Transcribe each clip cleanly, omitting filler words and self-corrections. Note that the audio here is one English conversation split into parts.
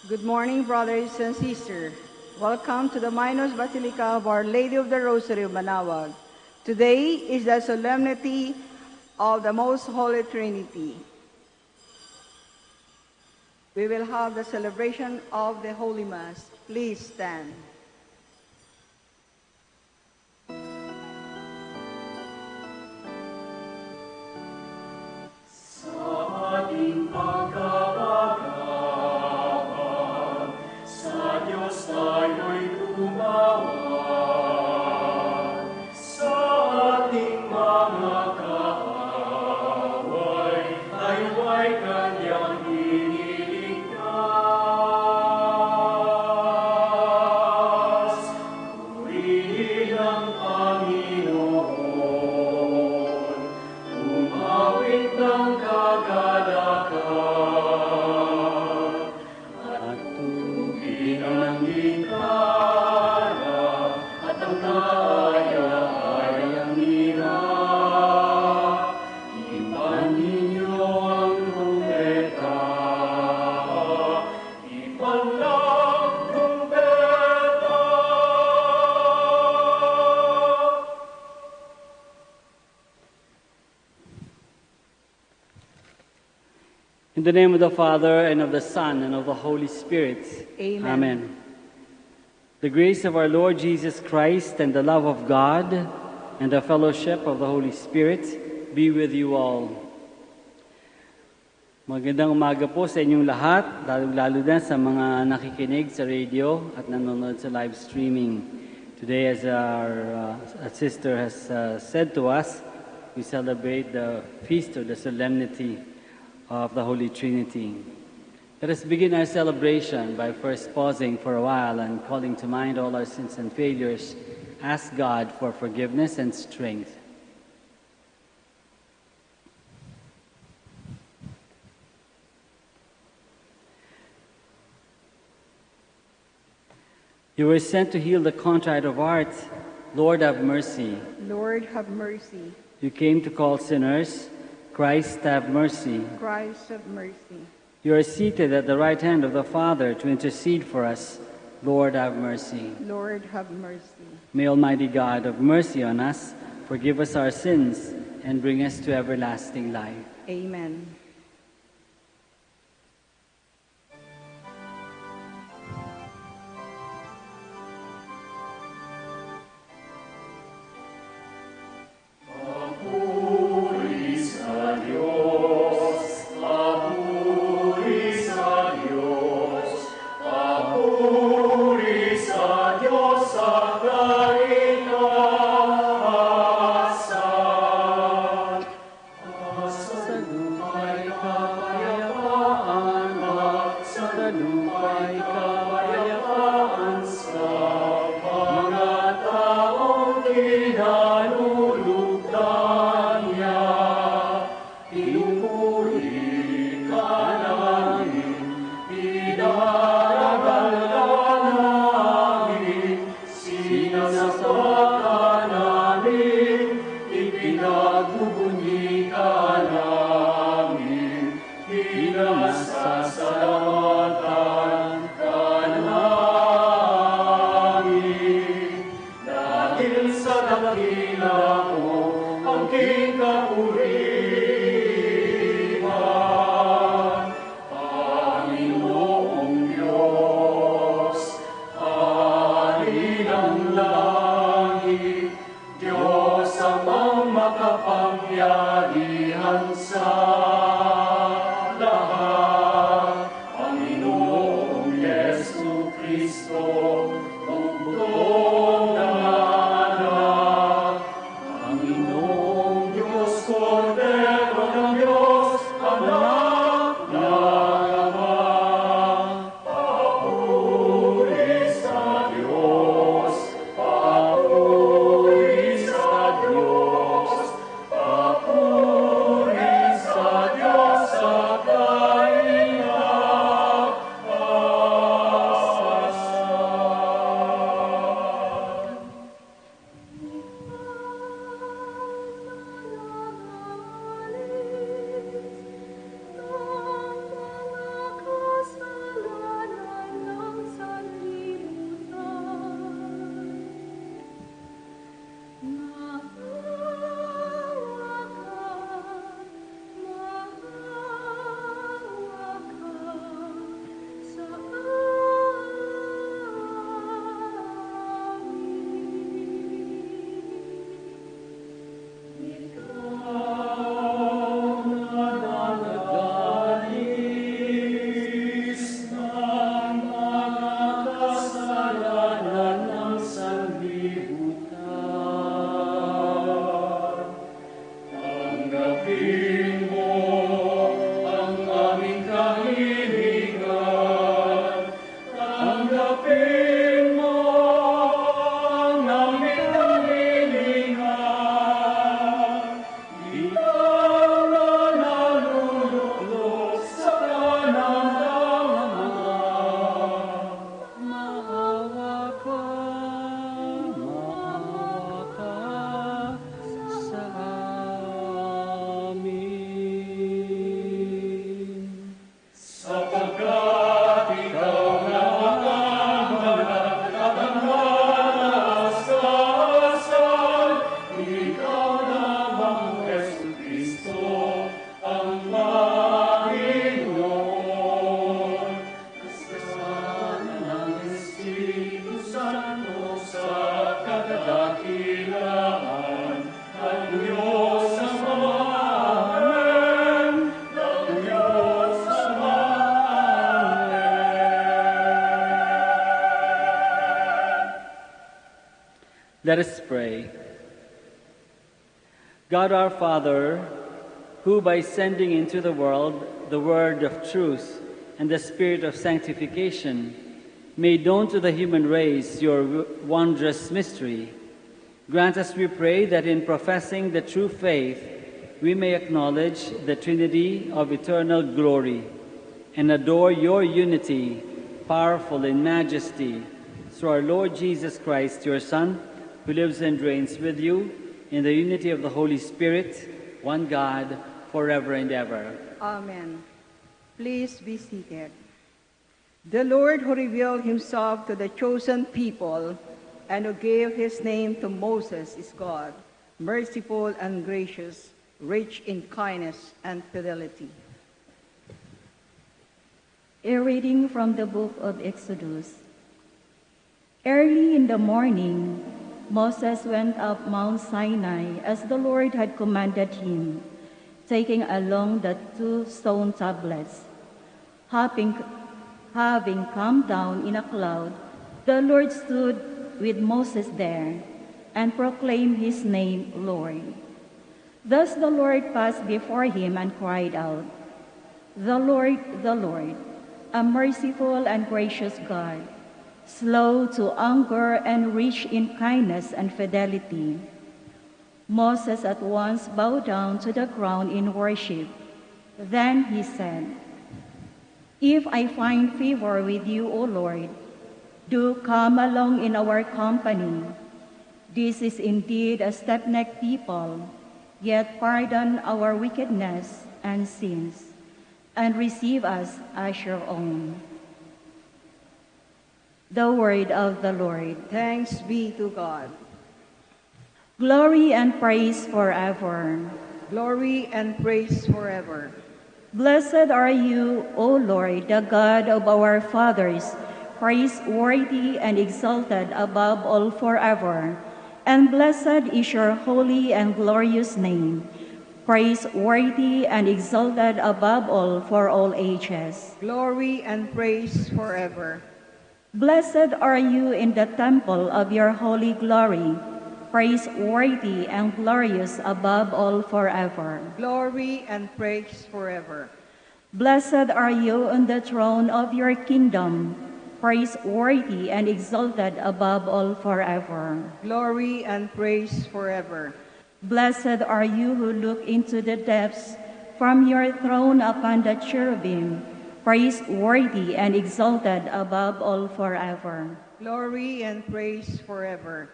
Good morning, brothers and sisters. Welcome to the Minor Basilica of Our Lady of the Rosary of Manaoag. Today is the solemnity of the Most Holy Trinity. We will have the celebration of the Holy Mass. Please stand. In the name of the Father, and of the Son, and of the Holy Spirit. Amen. Amen. The grace of our Lord Jesus Christ, and the love of God, and the fellowship of the Holy Spirit be with you all. Magandang umaga po sa inyong lahat, lalo na sa mga nakikinig sa radio at nanonood sa live streaming. Today, as our sister has said to us, we celebrate the feast or the solemnity of the Holy Trinity. Let us begin our celebration by first pausing for a while and calling to mind all our sins and failures. Ask God for forgiveness and strength. You were sent to heal the contrite of heart. Lord, have mercy. Lord, have mercy. You came to call sinners. Christ, have mercy. Christ, have mercy. You are seated at the right hand of the Father to intercede for us. Lord, have mercy. Lord, have mercy. May Almighty God have mercy on us, forgive us our sins, and bring us to everlasting life. Amen. Diyos Ama, Amen. Ng Diyos Ama, Amen. Let us pray. God our Father, who by sending into the world the word of truth and the spirit of sanctification made known to the human race your wondrous mystery, grant us, we pray, that in professing the true faith we may acknowledge the Trinity of eternal glory and adore your unity, powerful in majesty, through our Lord Jesus Christ, your Son, who lives and reigns with you in the unity of the Holy Spirit, one God, forever and ever. Amen. Please be seated. The Lord who revealed himself to the chosen people and who gave his name to Moses is God, merciful and gracious, rich in kindness and fidelity. A reading from the book of Exodus. Early in the morning, Moses went up Mount Sinai as the Lord had commanded him, taking along the 2 stone tablets. Having come down in a cloud, the Lord stood with Moses there and proclaimed his name, Lord. Thus the Lord passed before him and cried out, the Lord, a merciful and gracious God, slow to anger and rich in kindness and fidelity. Moses at once bowed down to the ground in worship. Then he said, if I find favor with you, O Lord, do come along in our company. This is indeed a stiff-necked people, yet pardon our wickedness and sins, and receive us as your own. The word of the Lord. Thanks be to God. Glory and praise forever. Glory and praise forever. Blessed are you, O Lord, the God of our fathers, praiseworthy and exalted above all forever. And blessed is your holy and glorious name, praiseworthy and exalted above all for all ages. Glory and praise forever. Blessed are you in the temple of your holy glory, praiseworthy and glorious above all forever. Glory and praise forever. Blessed are you on the throne of your kingdom, praiseworthy and exalted above all forever. Glory and praise forever. Blessed are you who look into the depths from your throne upon the cherubim, praiseworthy and exalted above all forever. Glory and praise forever.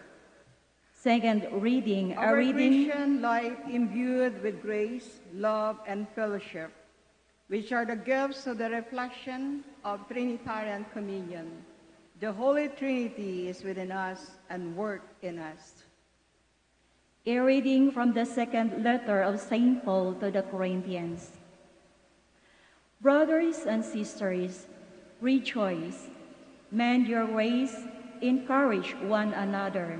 Second reading, Our Christian life imbued with grace, love, and fellowship, which are the gifts of the reflection of Trinitarian communion. The Holy Trinity is within us and work in us. A reading from the second letter of St. Paul to the Corinthians. Brothers and sisters, rejoice, mend your ways, encourage one another,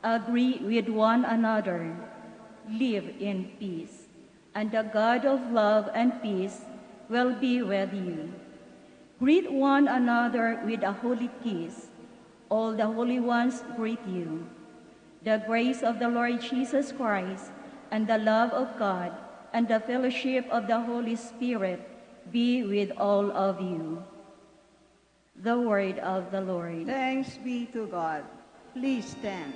agree with one another, live in peace, and the God of love and peace will be with you. Greet one another with a holy kiss. All the holy ones greet you. The grace of the Lord Jesus Christ and the love of God and the fellowship of the Holy Spirit be with all of you. The word of the Lord. Thanks be to God. Please stand.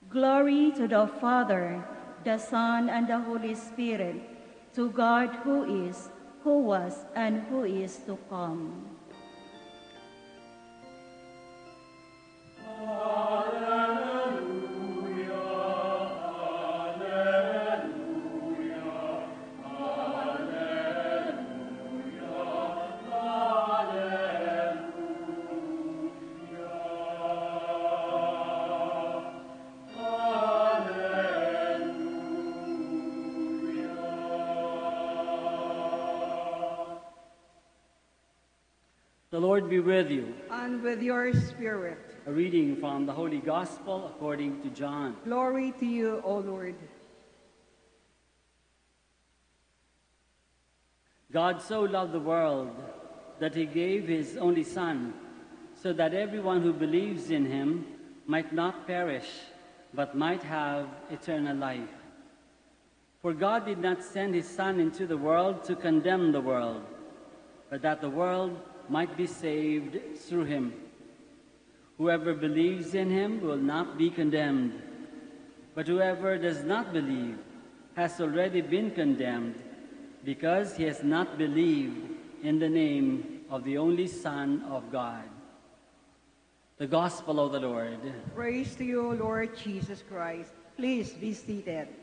Glory to the Father, the Son, and the Holy Spirit, to God who is, who was, and who is to come. The Lord be with you. And with your spirit. A reading from the Holy Gospel according to John. Glory to you, O Lord. God so loved the world that he gave his only Son, so that everyone who believes in him might not perish, but might have eternal life. For God did not send his Son into the world to condemn the world, but that the world might be saved through him. Whoever believes in him will not be condemned, but whoever does not believe has already been condemned, because he has not believed in the name of the only Son of God. The Gospel of the Lord. Praise to you, Lord Jesus Christ. Please be seated.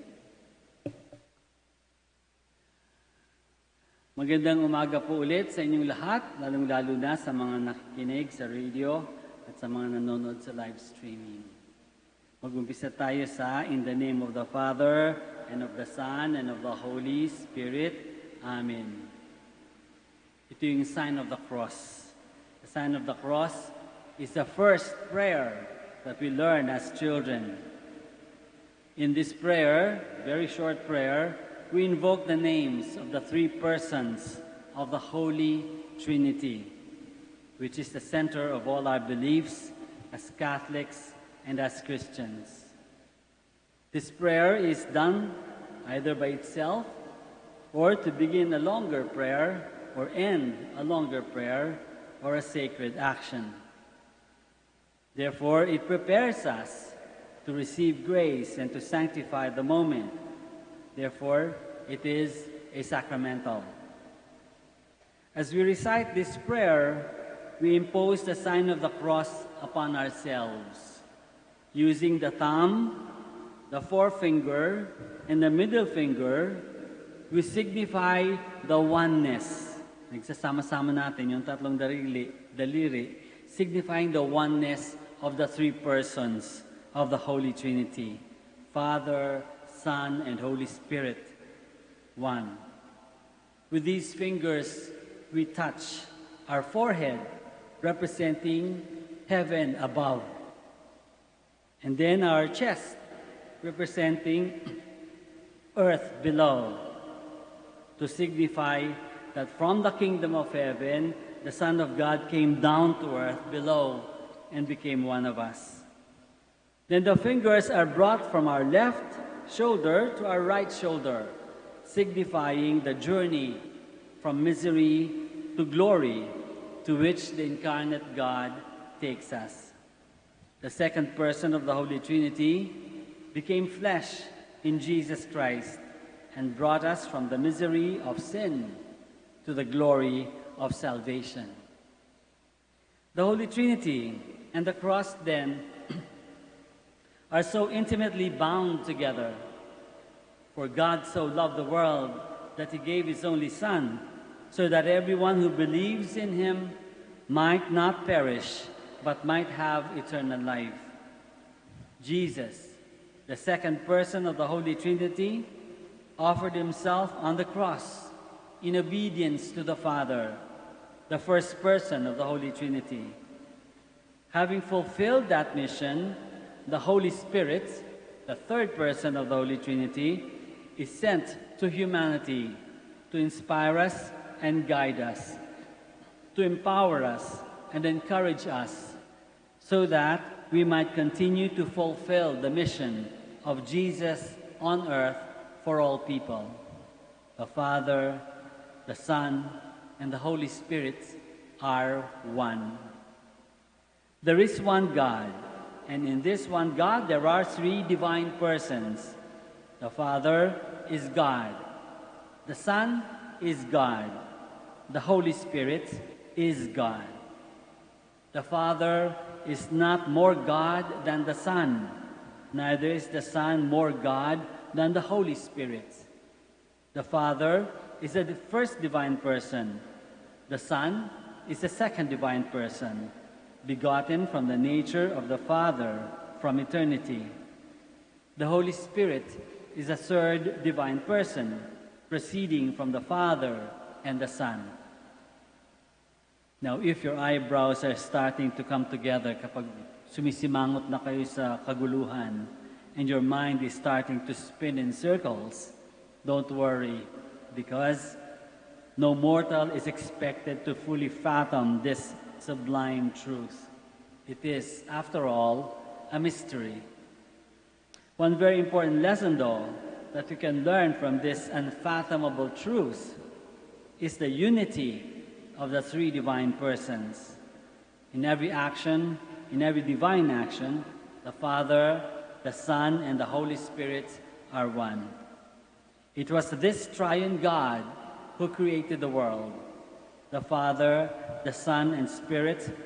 Magandang umaga po ulit sa inyong lahat, lalong-lalo na sa mga nakikinig sa radio at sa mga nanonood sa live streaming. Mag-umpisa tayo sa In the name of the Father, and of the Son, and of the Holy Spirit. Amen. Ito yung sign of the cross. The sign of the cross is the first prayer that we learn as children. In this prayer, very short prayer, we invoke the names of the three persons of the Holy Trinity, which is the center of all our beliefs as Catholics and as Christians. This prayer is done either by itself or to begin a longer prayer or end a longer prayer or a sacred action. Therefore, it prepares us to receive grace and to sanctify the moment. Therefore, it is a sacramental. As we recite this prayer, we impose the sign of the cross upon ourselves. Using the thumb, the forefinger, and the middle finger, we signify the oneness. Nagsasama-sama natin yung tatlong daliri, signifying the oneness of the three persons of the Holy Trinity, Father, Son, and Holy Spirit, one. With these fingers, we touch our forehead, representing heaven above, and then our chest, representing earth below, to signify that from the kingdom of heaven, the Son of God came down to earth below and became one of us. Then the fingers are brought from our left shoulder to our right shoulder, signifying the journey from misery to glory to which the incarnate God takes us. The second person of the Holy Trinity became flesh in Jesus Christ and brought us from the misery of sin to the glory of salvation. The Holy Trinity and the cross, then, are so intimately bound together. For God so loved the world that he gave his only Son, so that everyone who believes in him might not perish, but might have eternal life. Jesus, the second person of the Holy Trinity, offered himself on the cross in obedience to the Father, the first person of the Holy Trinity. Having fulfilled that mission, the Holy Spirit, the third person of the Holy Trinity, is sent to humanity to inspire us and guide us, to empower us and encourage us, so that we might continue to fulfill the mission of Jesus on earth for all people. The Father, the Son, and the Holy Spirit are one. There is one God, and in this one God there are three divine persons. The Father is God, the Son is God, the Holy Spirit is God. The Father is not more God than the Son, neither is the Son more God than the Holy Spirit. The Father is the first divine person. The Son is the second divine person, begotten from the nature of the Father from eternity. The Holy Spirit is a third divine person, proceeding from the Father and the Son. Now, if your eyebrows are starting to come together kapag sumisimangot na kayo sa kaguluhan and your mind is starting to spin in circles, don't worry, because no mortal is expected to fully fathom this sublime truth. It is, after all, a mystery. One very important lesson, though, that we can learn from this unfathomable truth is the unity of the three divine persons. In every action, in every divine action, the Father, the Son, and the Holy Spirit are one. It was this triune God who created the world. The Father, the Son, and Spirit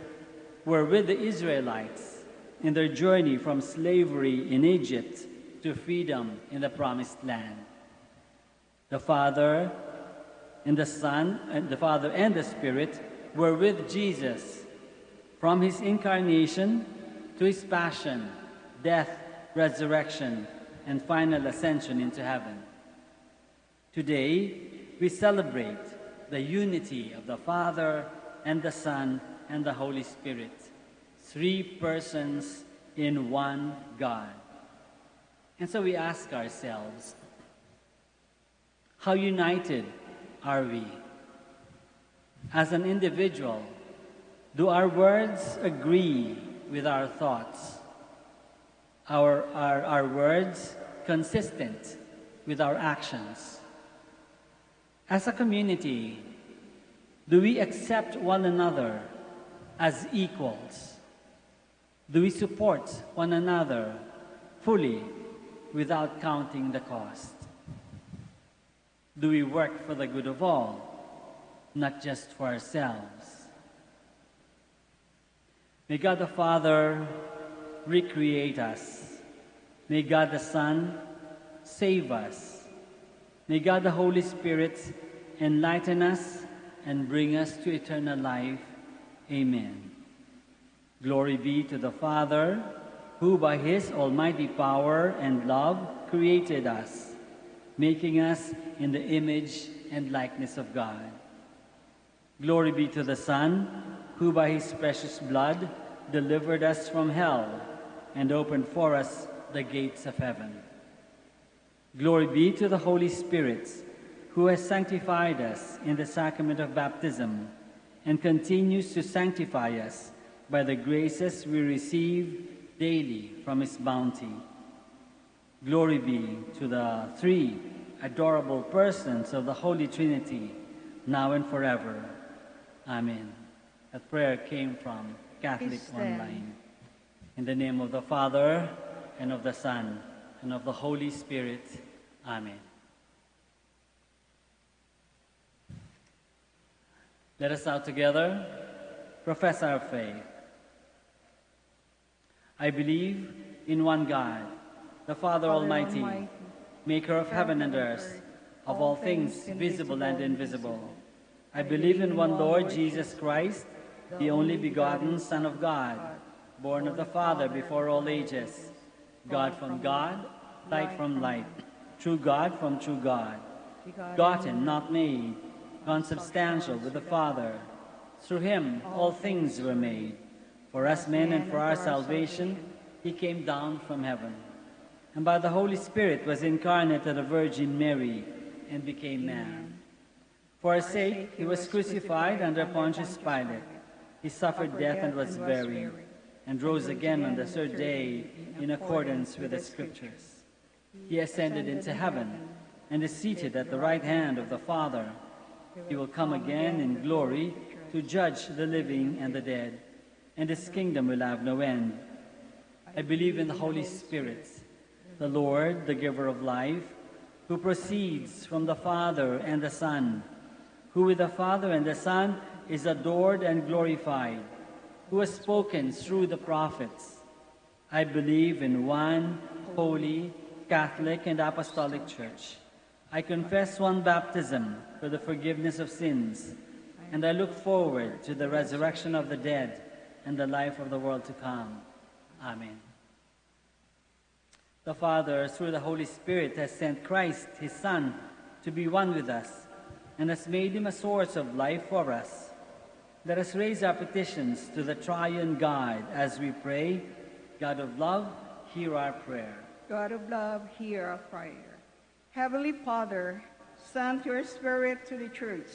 were with the Israelites in their journey from slavery in Egypt to freedom in the Promised Land. The Father and the Son, and the Father and the Spirit were with Jesus from his incarnation to his passion, death, resurrection, and final ascension into heaven. Today, we celebrate the unity of the Father and the Son and the Holy Spirit, three persons in one God. And so we ask ourselves, how united are we? As an individual, do our words agree with our thoughts? Are our words consistent with our actions? As a community, do we accept one another as equals? Do we support one another fully without counting the cost? Do we work for the good of all, not just for ourselves? May God the Father recreate us. May God the Son save us. May God the Holy Spirit enlighten us and bring us to eternal life. Amen. Glory be to the Father, who by his almighty power and love created us, making us in the image and likeness of God. Glory be to the Son, who by his precious blood delivered us from hell and opened for us the gates of heaven. Glory be to the Holy Spirit, who has sanctified us in the sacrament of baptism and continues to sanctify us by the graces we receive daily from his bounty. Glory be to the three adorable persons of the Holy Trinity, now and forever. Amen. That prayer came from Catholic Online. In the name of the Father, and of the Son, and of the Holy Spirit. Amen. Let us now together profess our faith. I believe in one God, the Father Almighty, maker of heaven and earth, of all things visible and invisible. I believe in one Lord Jesus Christ, the only begotten Son of God, born of the Father before all ages, God from God, light from light, true God from true God, begotten, not made, consubstantial with the Father. Through him all things were made. For us men and for our salvation, he came down from heaven, and by the Holy Spirit was incarnate of the Virgin Mary and became man. For our sake he was crucified under Pontius Pilate. He suffered death and was buried, and rose again on the third day in accordance with the Scriptures. He ascended into heaven and is seated at the right hand of the Father. He will come again in glory to judge the living and the dead, and his kingdom will have no end. I believe in the Holy Spirit, the Lord, the giver of life, who proceeds from the Father and the Son, who with the Father and the Son is adored and glorified, who has spoken through the prophets. I believe in one holy, Catholic, and Apostolic Church. I confess one baptism for the forgiveness of sins, and I look forward to the resurrection of the dead and the life of the world to come. Amen. The Father, through the Holy Spirit, has sent Christ, his Son, to be one with us, and has made him a source of life for us. Let us raise our petitions to the triune God as we pray. God of love, hear our prayer. God of love, hear our prayer. Heavenly Father, send your Spirit to the church,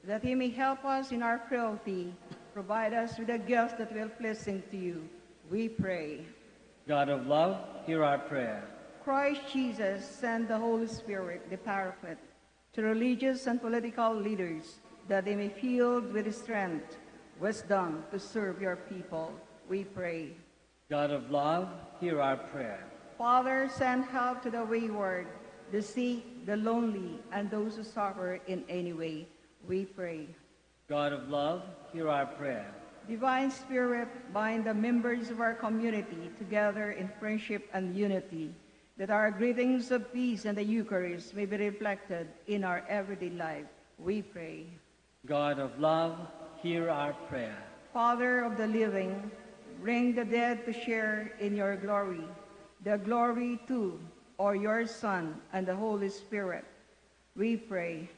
that he may help us in our frailty, provide us with a gift that will pleasing to you. We pray. God of love, hear our prayer. Christ Jesus, send the Holy Spirit, the Paraclete, to religious and political leaders, that they may be filled with strength, wisdom to serve your people. We pray. God of love, hear our prayer. Father, send help to the wayward, the sick, the lonely, and those who suffer in any way. We pray. God of love, hear our prayer. Divine Spirit, bind the members of our community together in friendship and unity, that our greetings of peace and the Eucharist may be reflected in our everyday life. We pray. God of love, hear our prayer. Father of the living, bring the dead to share in your glory, the glory too, or your Son and the Holy Spirit. We pray.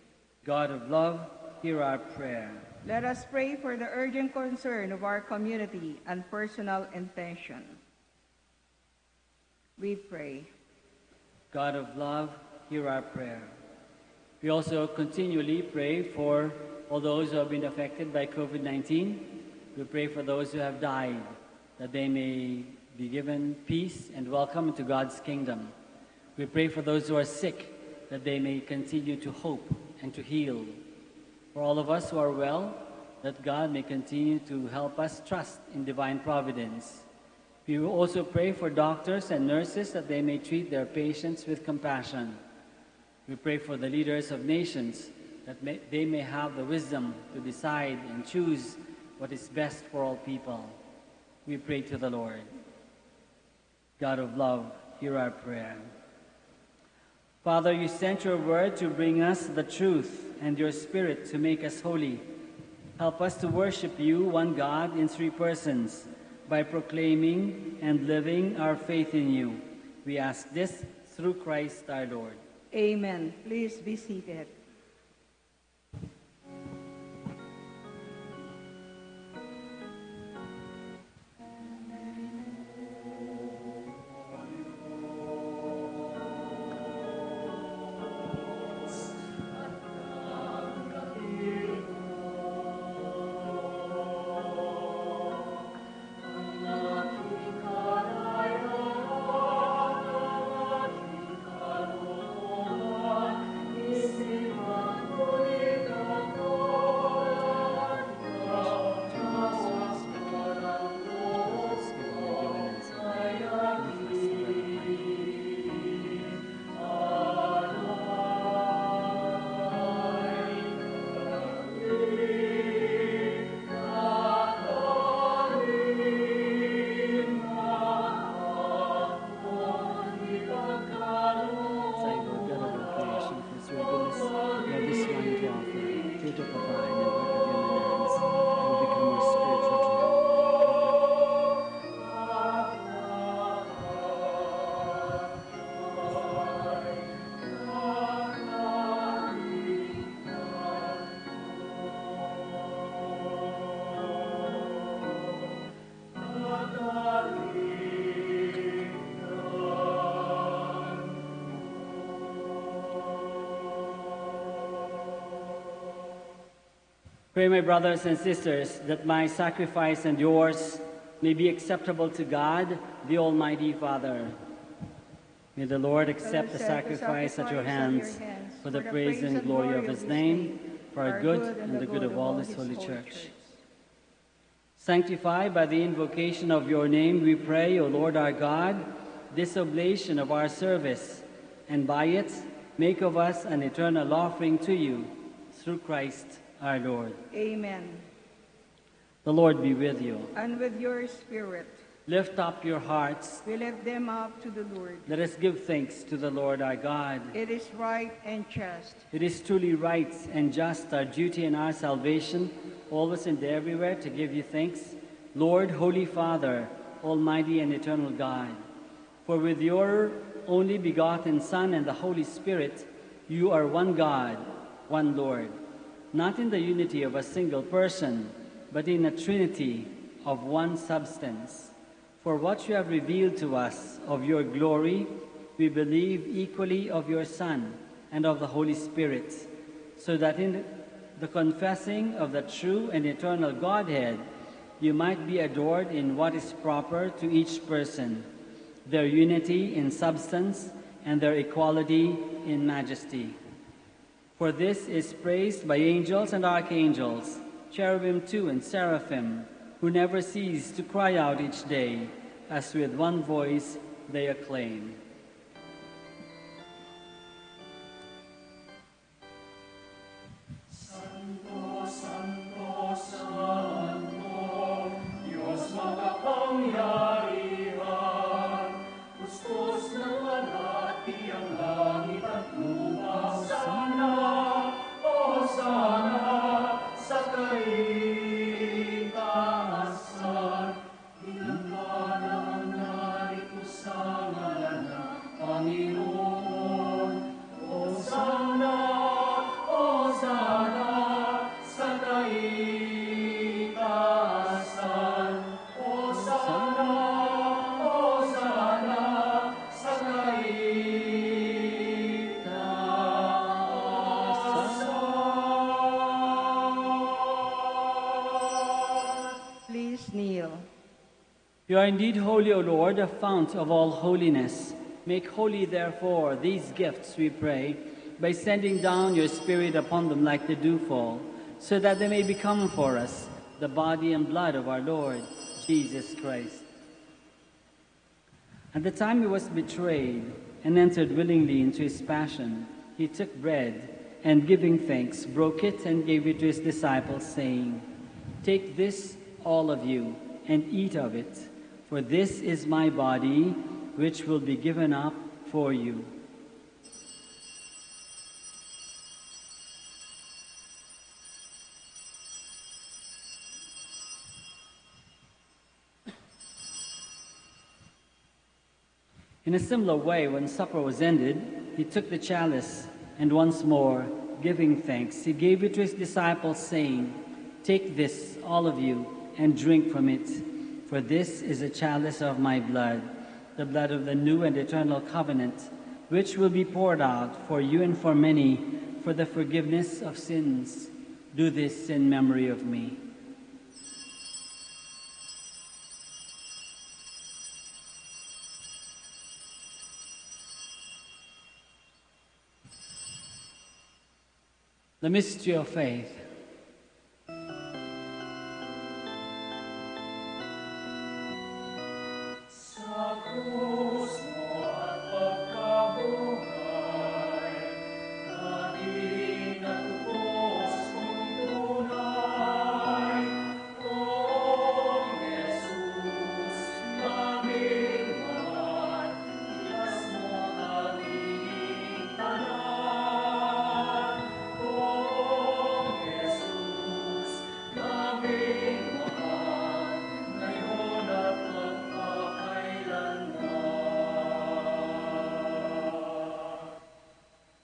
God of love, hear our prayer. Let us pray for the urgent concern of our community and personal intention. We pray. God of love, hear our prayer. We also continually pray for all those who have been affected by COVID-19. We pray for those who have died, that they may be given peace and welcome into God's kingdom. We pray for those who are sick, that they may continue to hope and to heal. For all of us who are well, that God may continue to help us trust in divine providence. We will also pray for doctors and nurses, that they may treat their patients with compassion. We pray for the leaders of nations, that they may have the wisdom to decide and choose what is best for all people. We pray to the Lord. God of love, hear our prayer. Father, you sent your word to bring us the truth, and your Spirit to make us holy. Help us to worship you, one God, in three persons, by proclaiming and living our faith in you. We ask this through Christ our Lord. Amen. Please be seated. Pray, my brothers and sisters, that my sacrifice and yours may be acceptable to God, the Almighty Father. May the Lord accept the sacrifice at your hands for the praise and glory of his name, for our good and the good of all his holy church. Sanctify by the invocation of your name, we pray, O Lord our God, this oblation of our service, and by it make of us an eternal offering to you, through Christ our Lord. Amen. The Lord be with you. And with your spirit. Lift up your hearts. We lift them up to the Lord. Let us give thanks to the Lord our God. It is right and just. It is truly right and just, our duty and our salvation, always and everywhere to give you thanks, Lord, Holy Father, Almighty and eternal God. For with your only begotten Son and the Holy Spirit, you are one God, one Lord, not in the unity of a single person, but in a trinity of one substance. For what you have revealed to us of your glory, we believe equally of your Son and of the Holy Spirit, so that in the confessing of the true and eternal Godhead, you might be adored in what is proper to each person, their unity in substance and their equality in majesty. For this is praised by angels and archangels, cherubim too and seraphim, who never cease to cry out each day, as with one voice they acclaim. Please kneel. You are indeed holy, O Lord, the fount of all holiness. Make holy, therefore, these gifts, we pray, by sending down your Spirit upon them like the dewfall, so that they may become for us the body and blood of our Lord, Jesus Christ. At the time he was betrayed and entered willingly into his passion, he took bread, and giving thanks, broke it and gave it to his disciples, saying, "Take this, all of you, and eat of it, for this is my body, which will be given up for you." In a similar way, when supper was ended, he took the chalice, and once more, giving thanks, he gave it to his disciples, saying, "Take this, all of you, and drink from it, for this is a chalice of my blood, the blood of the new and eternal covenant, which will be poured out for you and for many for the forgiveness of sins. Do this in memory of me." The mystery of faith.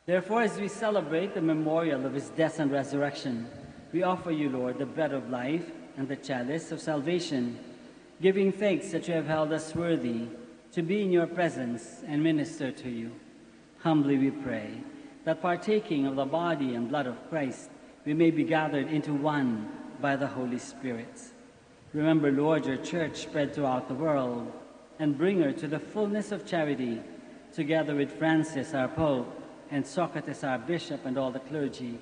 Therefore, as we celebrate the memorial of his death and resurrection, we offer you, Lord, the bread of life and the chalice of salvation, giving thanks that you have held us worthy to be in your presence and minister to you. Humbly we pray that partaking of the body and blood of Christ, we may be gathered into one by the Holy Spirit. Remember, Lord, your church spread throughout the world, and bring her to the fullness of charity, together with Francis, our Pope, and Socrates, our bishop, and all the clergy.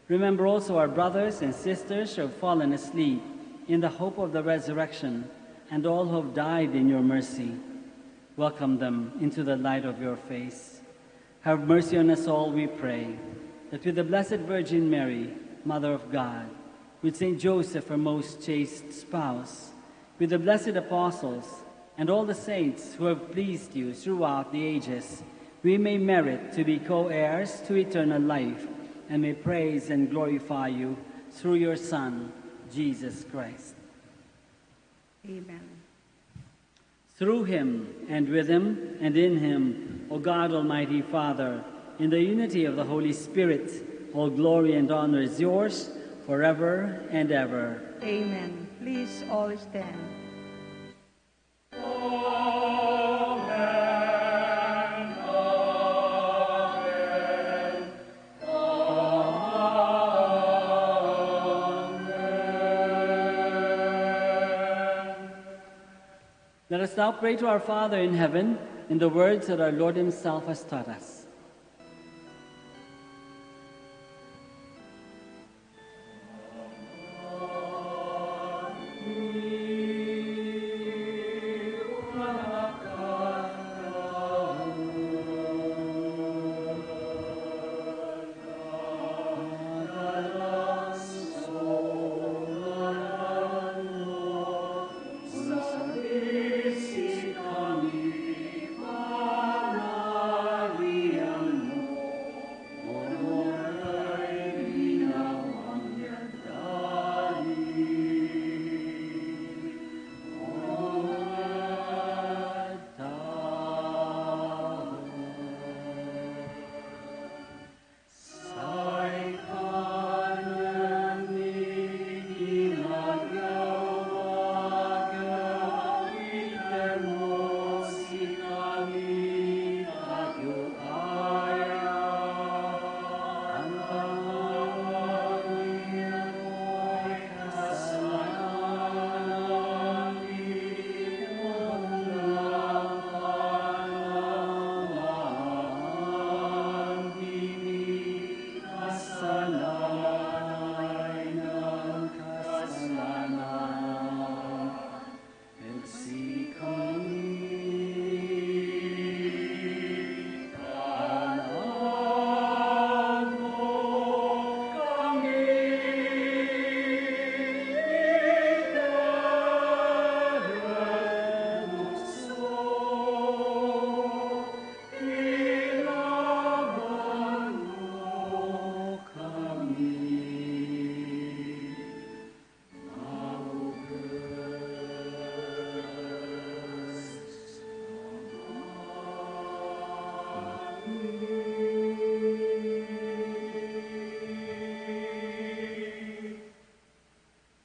Remember also our brothers and sisters who have fallen asleep in the hope of the resurrection, and all who have died in your mercy. Welcome them into the light of your face. Have mercy on us all, we pray, that with the Blessed Virgin Mary, Mother of God, with Saint Joseph, her most chaste spouse, with the blessed apostles, and all the saints who have pleased you throughout the ages, we may merit to be co-heirs to eternal life, and may praise and glorify you through your Son, Jesus Christ. Amen. Through him, and with him, and in him, O God, Almighty Father, in the unity of the Holy Spirit, all glory and honor is yours forever and ever. Amen. Please all stand. Let us now pray to our Father in heaven in the words that our Lord himself has taught us.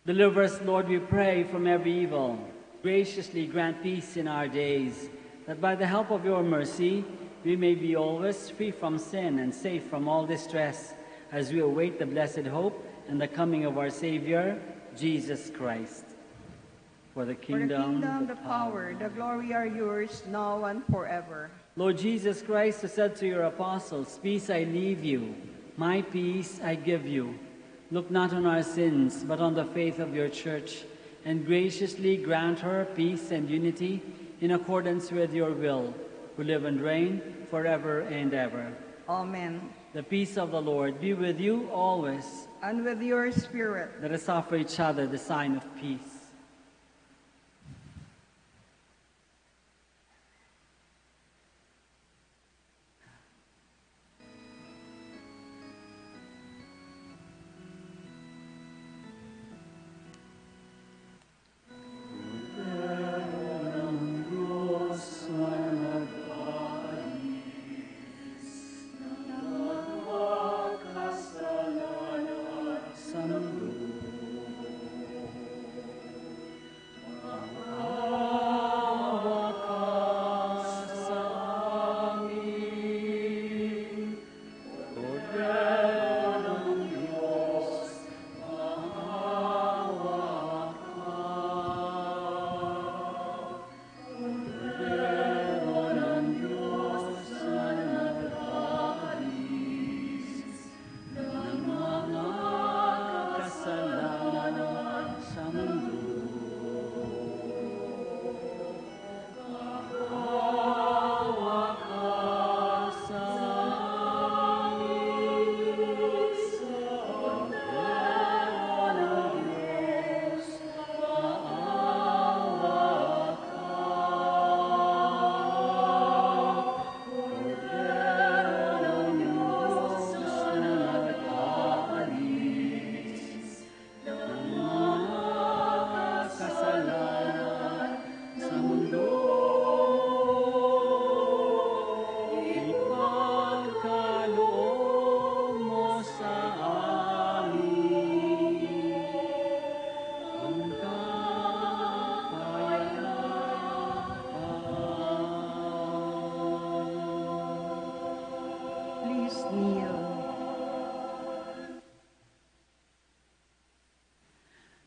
Deliver us, Lord, we pray, from every evil. Graciously grant peace in our days, that by the help of your mercy we may be always free from sin and safe from all distress, as we await the blessed hope and the coming of our Savior, Jesus Christ. For the kingdom, the power, the glory are yours now and forever. Lord Jesus Christ, who said to your apostles, "Peace I leave you, my peace I give you." Look not on our sins, but on the faith of your church, and graciously grant her peace and unity in accordance with your will, who live and reign forever and ever. Amen. The peace of the Lord be with you always. And with your spirit. Let us offer each other the sign of peace.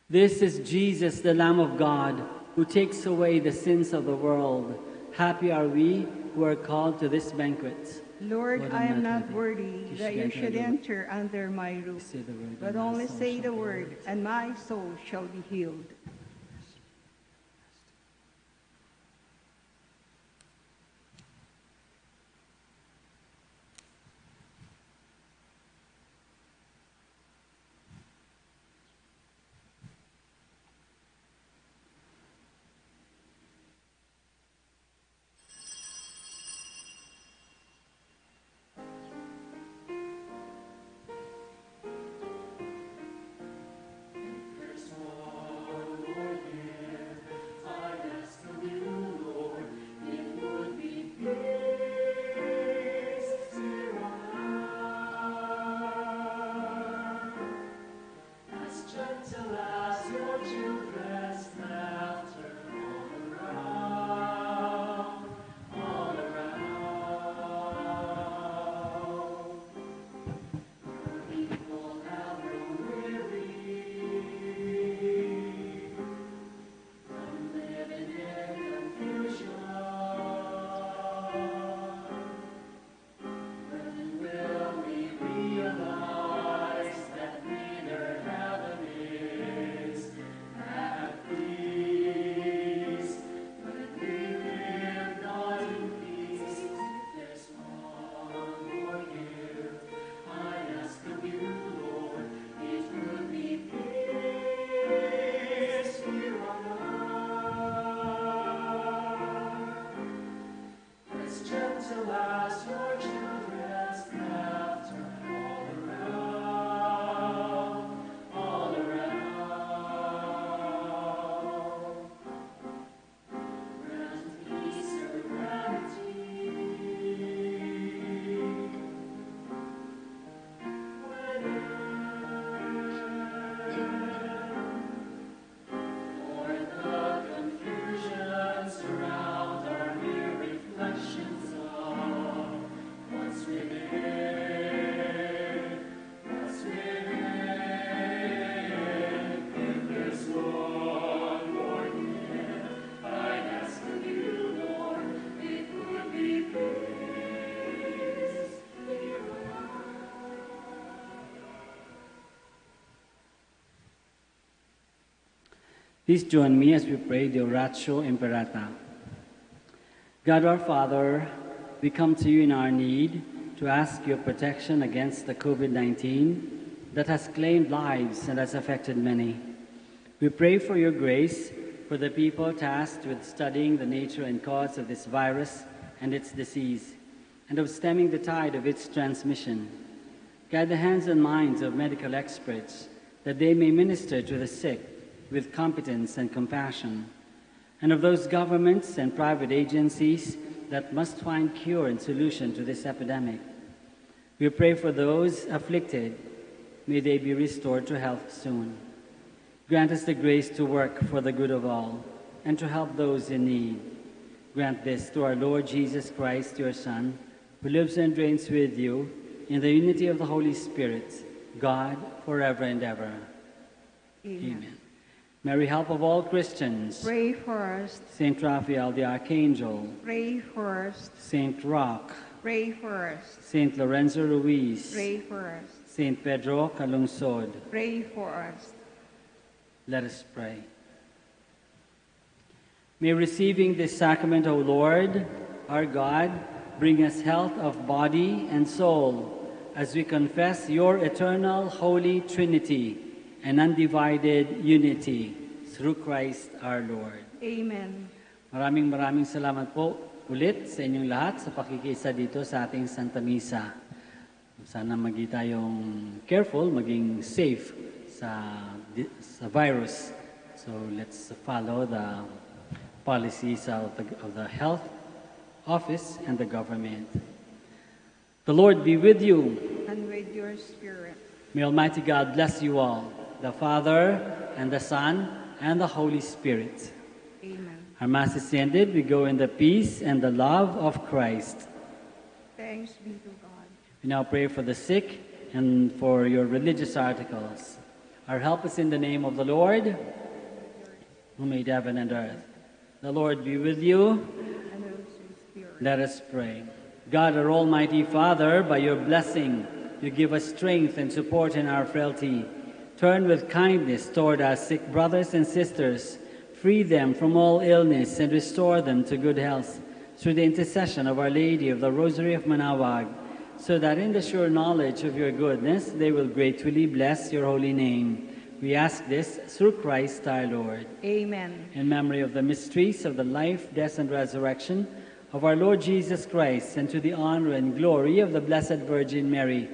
This is Jesus, the Lamb of God, who takes away the sins of the world. Happy are we who are called to this banquet. Lord, I am not worthy that you should enter under my roof, but only say the word, and my soul shall be healed. Please join me as we pray the Oratio Imperata. God our Father, we come to you in our need to ask your protection against the COVID-19 that has claimed lives and has affected many. We pray for your grace for the people tasked with studying the nature and cause of this virus and its disease, and of stemming the tide of its transmission. Guide the hands and minds of medical experts that they may minister to the sick with competence and compassion, and of those governments and private agencies that must find cure and solution to this epidemic. We pray for those afflicted. May they be restored to health soon. Grant us the grace to work for the good of all and to help those in need. Grant this through our Lord Jesus Christ, your Son, who lives and reigns with you in the unity of the Holy Spirit, God, forever and ever. Amen. Mary, help of all Christians, Pray for us. Saint Raphael the Archangel, Pray for us. Saint Roch, Pray for us. Saint Lorenzo Ruiz, Pray for us. Saint Pedro Calungsod. Pray for us. Let us pray. May receiving this sacrament, O Lord, our God, bring us health of body and soul as we confess your eternal Holy Trinity and undivided unity through Christ our Lord. Amen. Maraming salamat po ulit sa inyong lahat sa pakikiisa dito sa ating Santa Misa. Sana maging tayong careful, maging safe sa virus. So let's follow the policies of the health office and the government. The Lord be with you. And with your spirit. May Almighty God bless you all, the Father and the Son and the Holy Spirit. Amen. Our Mass is ended. We go in the peace and the love of Christ. Thanks be to God. We now pray for the sick and for your religious articles. Our help is in the name of the Lord, who made heaven and earth. The Lord be with you. Let us pray. God, our Almighty Father, by your blessing, you give us strength and support in our frailty. Turn with kindness toward our sick brothers and sisters. Free them from all illness and restore them to good health through the intercession of Our Lady of the Rosary of Manaoag, so that in the sure knowledge of your goodness they will gratefully bless your holy name. We ask this through Christ our Lord. Amen. In memory of the mysteries of the life, death, and resurrection of our Lord Jesus Christ, and to the honor and glory of the Blessed Virgin Mary,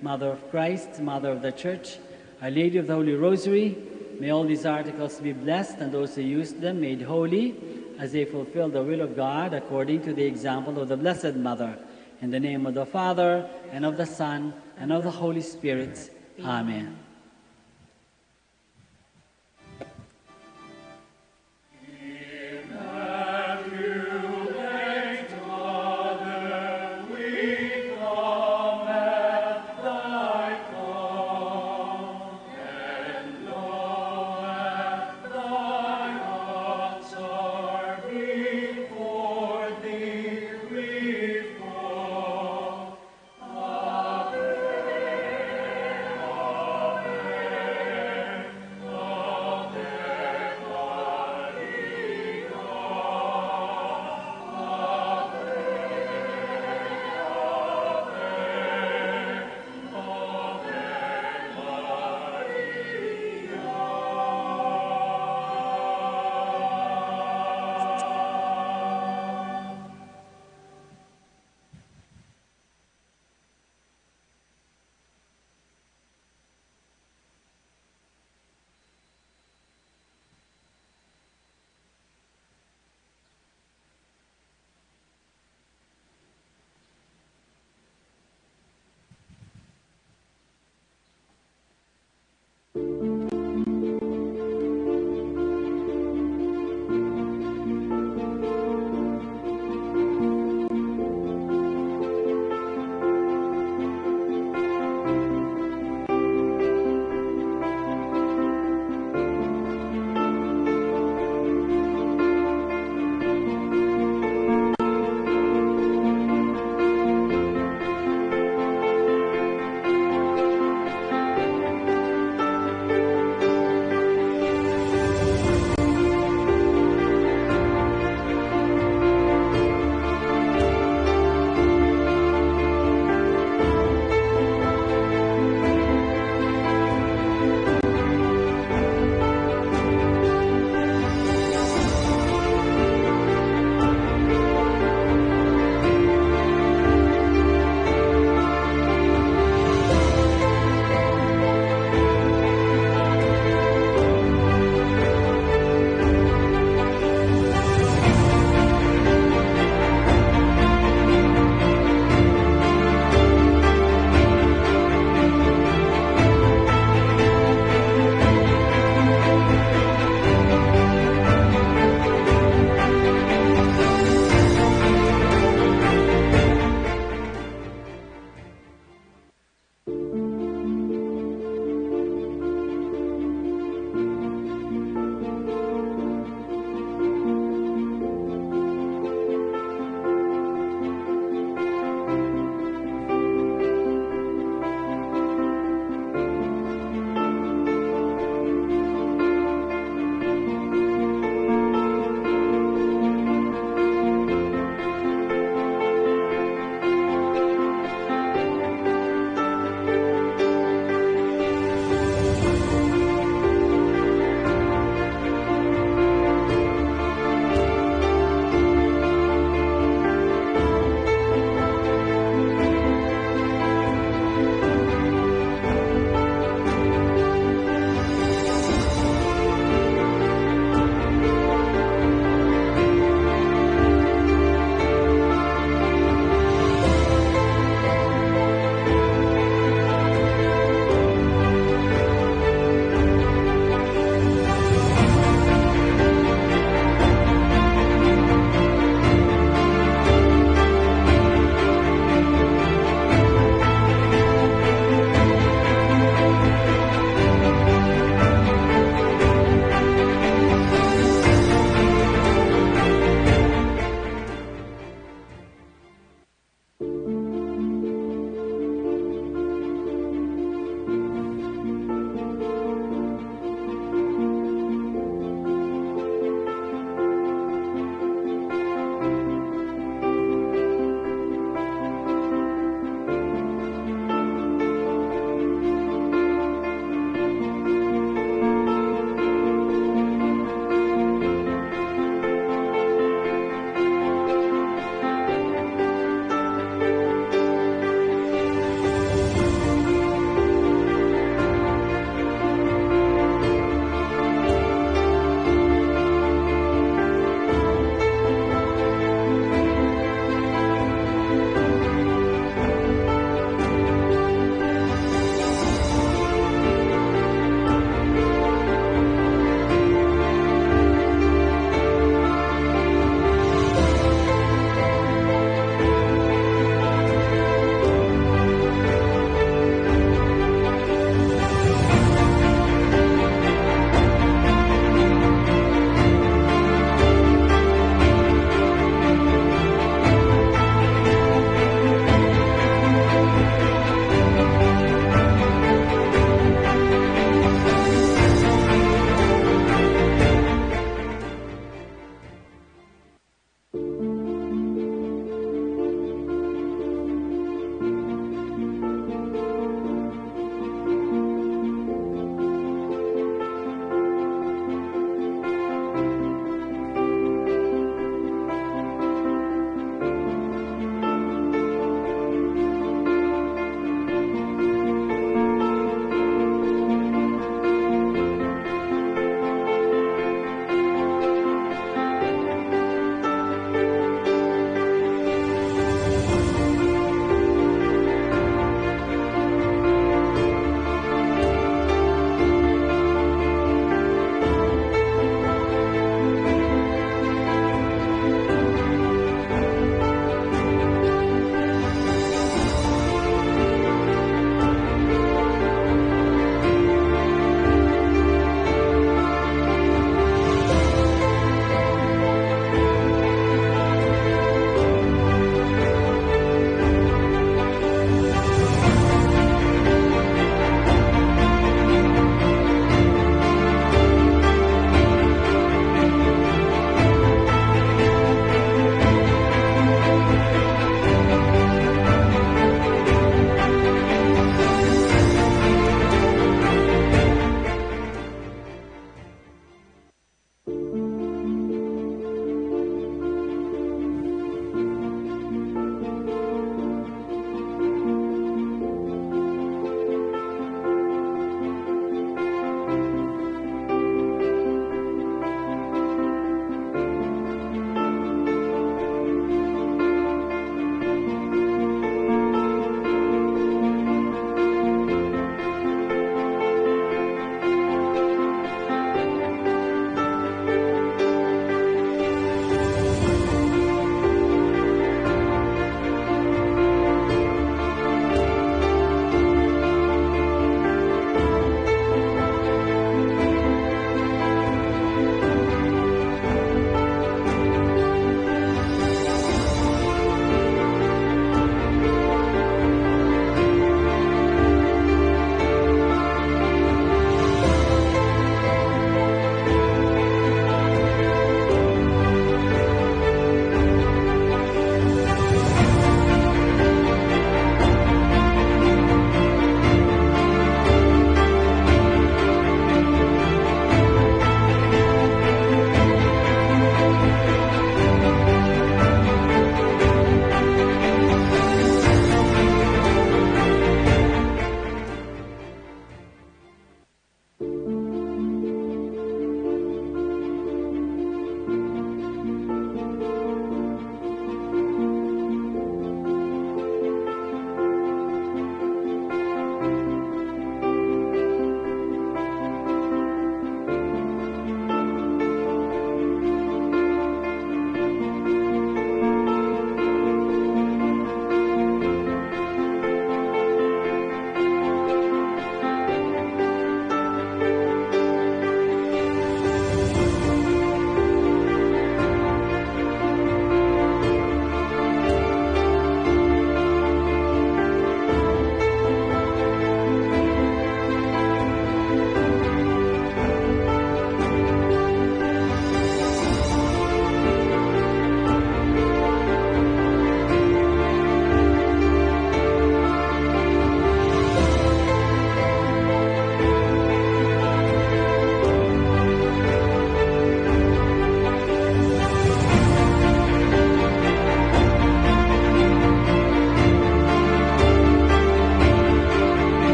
Mother of Christ, Mother of the Church, Our Lady of the Holy Rosary, may all these articles be blessed and those who use them made holy as they fulfill the will of God according to the example of the Blessed Mother. In the name of the Father, and of the Son, and of the Holy Spirit. Amen.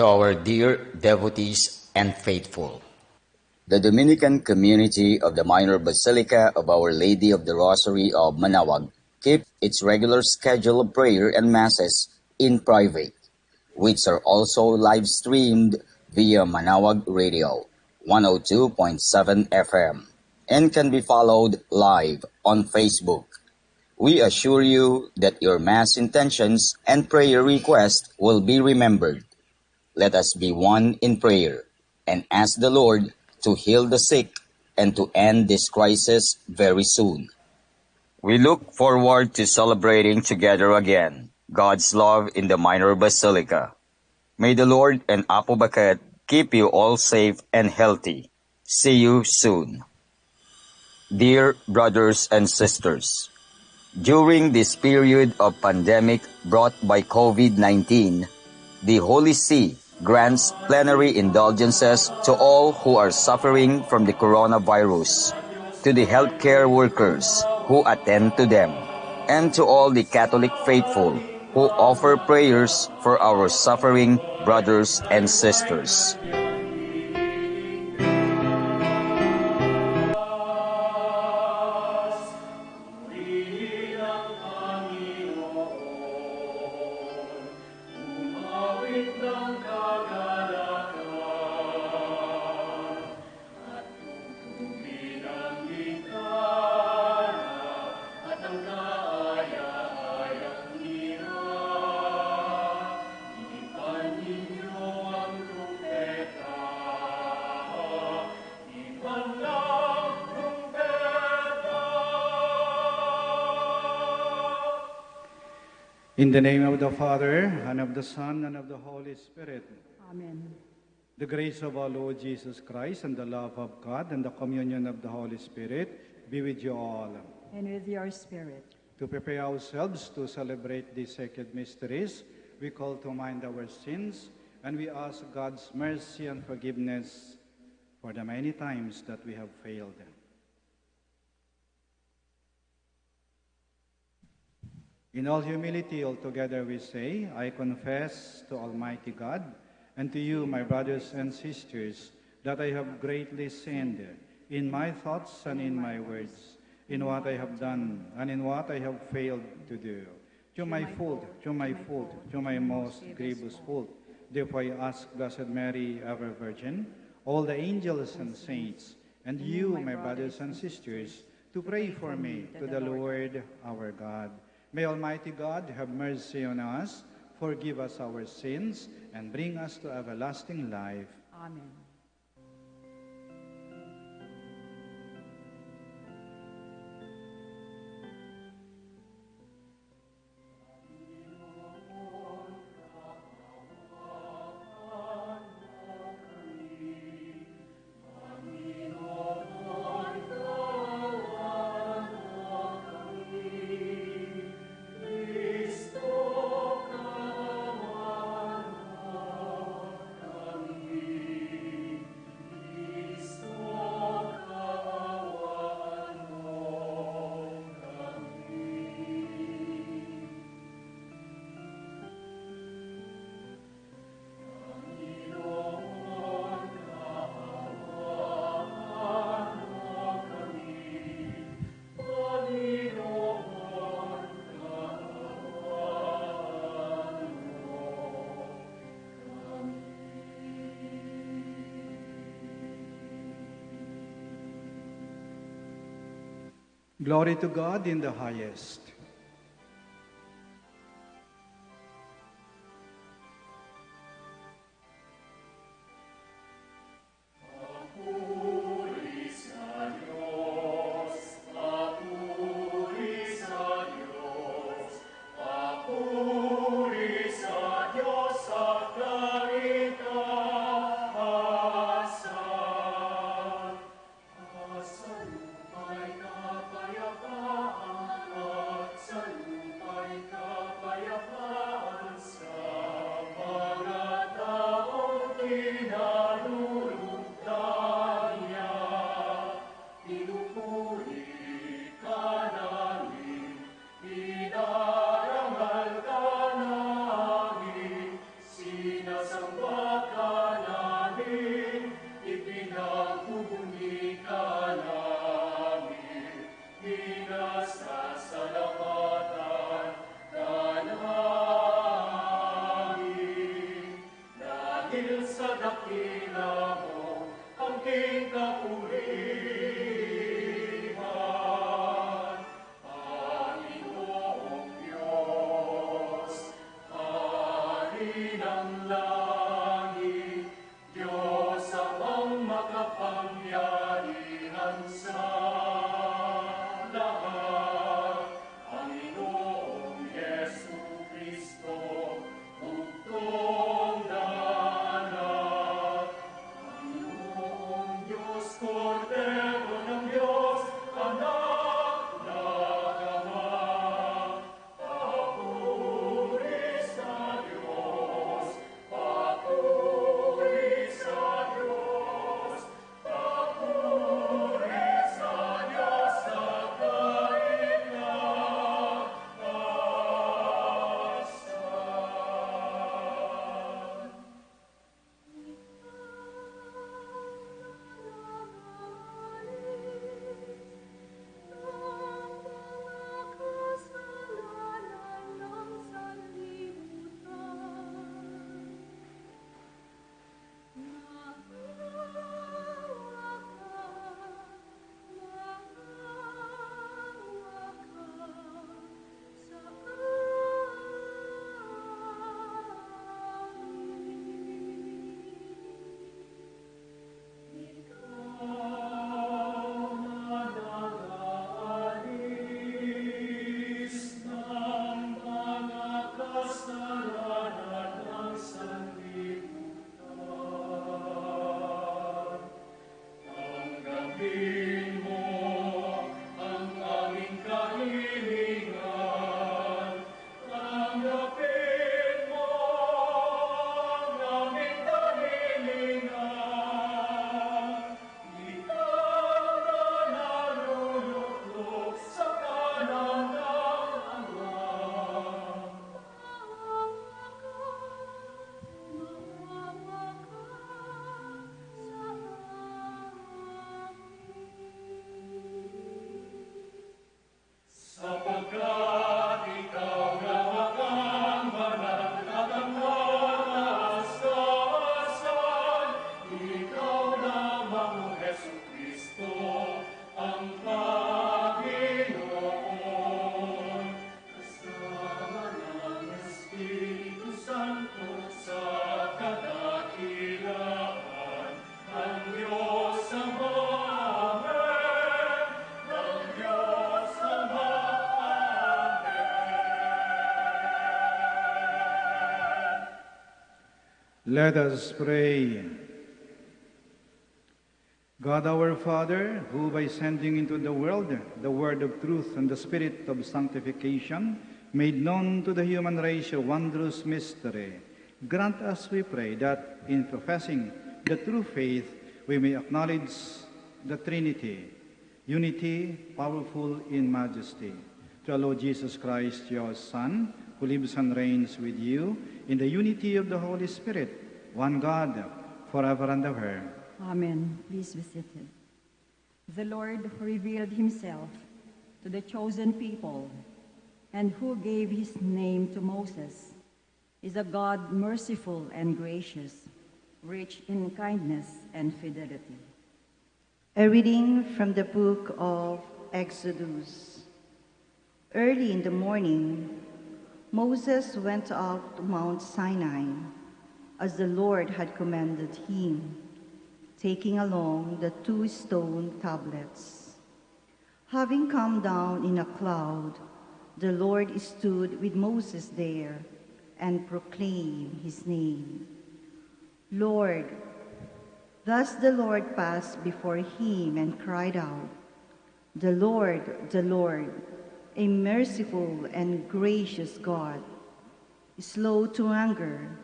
To our dear devotees and faithful, the Dominican community of the Minor Basilica of Our Lady of the Rosary of Manaoag keep its regular schedule of prayer and masses in private, which are also live streamed via Manaoag Radio 102.7 FM and can be followed live on Facebook. We assure you that your Mass intentions and prayer requests will be remembered. Let us be one in prayer and ask the Lord to heal the sick and to end this crisis very soon. We look forward to celebrating together again God's love in the Minor Basilica. May the Lord and Apo Bakat keep you all safe and healthy. See you soon. Dear brothers and sisters, during this period of pandemic brought by COVID-19, the Holy See grants plenary indulgences to all who are suffering from the coronavirus, to the healthcare workers who attend to them, and to all the Catholic faithful who offer prayers for our suffering brothers and sisters. In the name of the Father, and of the Son, and of the Holy Spirit. Amen. The grace of our Lord Jesus Christ, and the love of God, and the communion of the Holy Spirit be with you all. And with your spirit. To prepare ourselves to celebrate these sacred mysteries, we call to mind our sins, and we ask God's mercy and forgiveness for the many times that we have failed. In all humility, altogether we say, I confess to Almighty God and to you, my brothers and sisters, that I have greatly sinned in my thoughts and in my words, in what I have done and in what I have failed to do. To my fault, to my most grievous fault. Therefore I ask Blessed Mary, ever Virgin, all the angels and saints, and you, my brothers and sisters, to pray for me to the Lord our God. May Almighty God have mercy on us, forgive us our sins, and bring us to everlasting life. Amen. Glory to God in the highest. Let us pray. God our Father, who by sending into the world the word of truth and the spirit of sanctification made known to the human race a wondrous mystery, grant us, we pray, that in professing the true faith we may acknowledge the Trinity, unity, powerful in majesty. Through our Lord Jesus Christ, your Son, who lives and reigns with you in the unity of the Holy Spirit, one God, forever and ever. Amen. Please be seated. The Lord who revealed himself to the chosen people and who gave his name to Moses is a God merciful and gracious, rich in kindness and fidelity. A reading from the book of Exodus. Early in the morning, Moses went up to Mount Sinai, as the Lord had commanded him, taking along the 2 stone tablets. Having come down in a cloud, the Lord stood with Moses there and proclaimed his name. Lord, thus the Lord passed before him and cried out, the Lord, a merciful and gracious God, slow to anger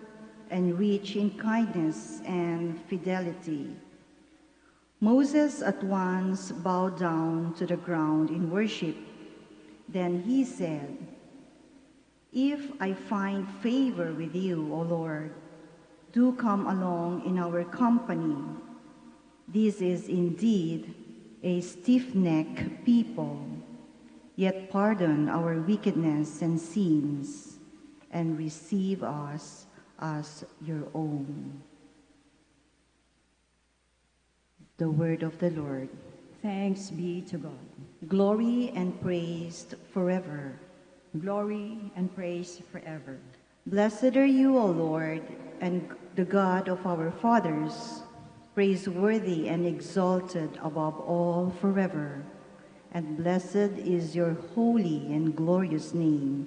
and rich in kindness and fidelity. Moses at once bowed down to the ground in worship. Then he said, if I find favor with you, O Lord, do come along in our company. This is indeed a stiff-necked people, yet pardon our wickedness and sins, and receive us as your own. The word of the Lord. Thanks be to God. Glory and praise forever. Glory and praise forever. Blessed are you, O Lord, and the God of our fathers, praiseworthy and exalted above all forever. And blessed is your holy and glorious name,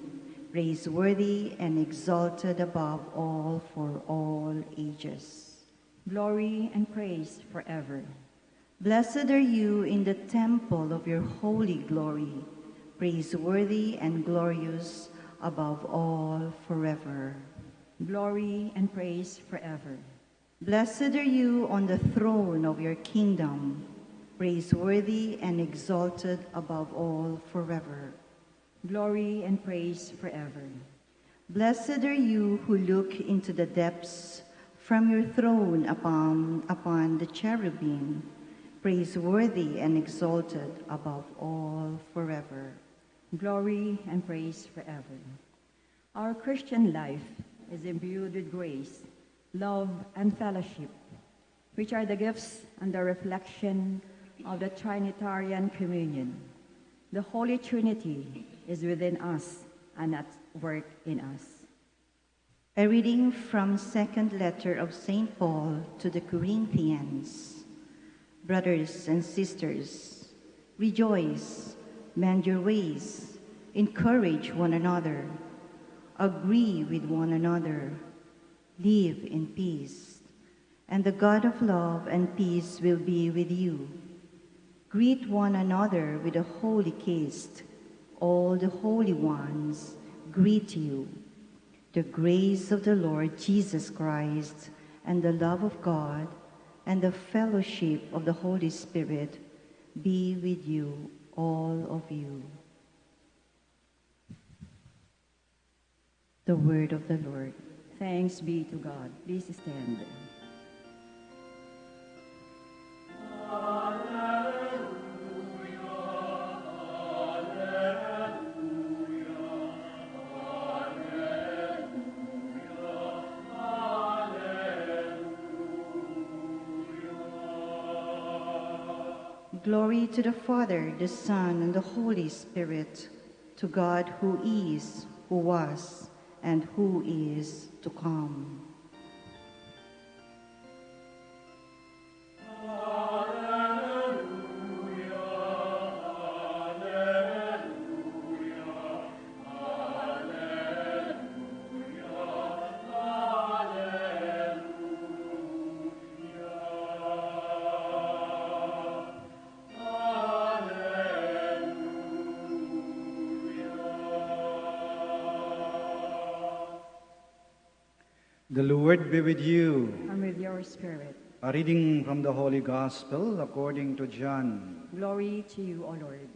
praiseworthy and exalted above all for all ages. Glory and praise forever. Blessed are you in the temple of your holy glory, praiseworthy and glorious above all forever. Glory and praise forever. Blessed are you on the throne of your kingdom, praiseworthy and exalted above all forever. Glory and praise forever. Blessed are you who look into the depths from your throne upon the cherubim, praiseworthy and exalted above all forever. Glory and praise forever. Our Christian life is imbued with grace, love, and fellowship, which are the gifts and the reflection of the Trinitarian communion. The Holy Trinity is within us and at work in us. A reading from second letter of St. Paul to the Corinthians. Brothers and sisters, rejoice, mend your ways, encourage one another, agree with one another, live in peace, and the God of love and peace will be with you. Greet one another with a holy kiss. All the holy ones greet you. The grace of the Lord Jesus Christ and the love of God and the fellowship of the Holy Spirit be with you, all of you. The word of the Lord. Thanks be to God. Please stand. Glory to the Father, the Son, and the Holy Spirit, to God who is, who was, and who is to come. The Lord be with you. And with your spirit. A reading from the Holy Gospel according to John. Glory to you, O Lord.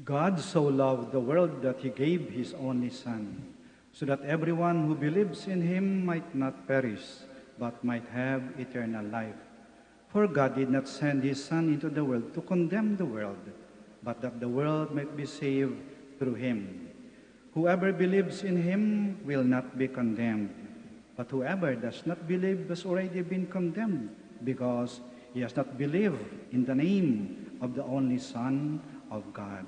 God so loved the world that he gave his only Son, so that everyone who believes in him might not perish, but might have eternal life. For God did not send his Son into the world to condemn the world, but that the world might be saved through him. Whoever believes in him will not be condemned, but whoever does not believe has already been condemned, because he has not believed in the name of the only Son of God.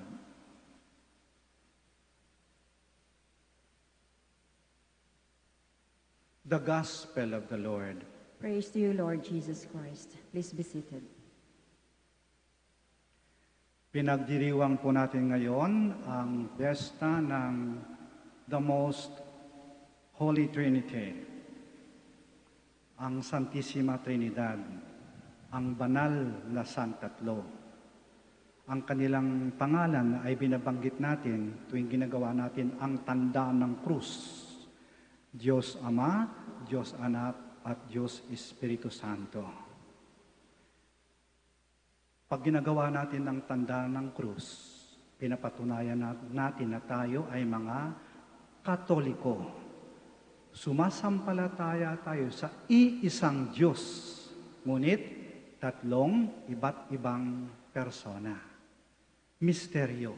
The Gospel of the Lord. Praise to you, Lord Jesus Christ. Please be seated. Pinagdiriwang po natin ngayon ang piyesta ng the Most Holy Trinity, ang Santissima Trinidad, ang banal na Santatlo. Ang kanilang pangalan ay binabanggit natin tuwing ginagawa natin ang tanda ng krus. Diyos Ama, Diyos Anak, at Diyos Espiritu Santo. Pag ginagawa natin ang tanda ng krus, pinapatunayan natin na tayo ay mga Katoliko. Sumasampalataya tayo sa iisang Diyos, ngunit tatlong iba't ibang persona. Misteryo.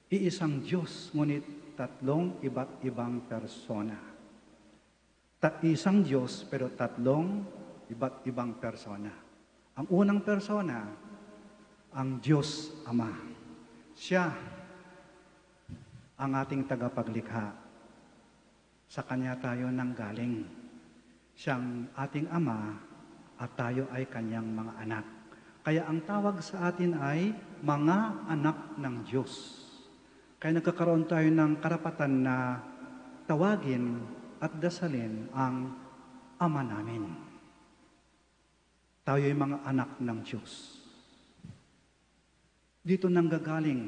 Iisang Diyos, ngunit tatlong iba't ibang persona. Isang Diyos, pero tatlong iba't ibang persona. Ang unang persona, ang Diyos Ama. Siya ang ating tagapaglikha. Sa Kanya tayo nanggaling. Siyang ating Ama at tayo ay Kanyang mga anak. Kaya ang tawag sa atin ay mga anak ng Diyos. Kaya nagkakaroon tayo ng karapatan na tawagin at dasalin ang Ama namin. Tayo ay mga anak ng Diyos. Dito nanggagaling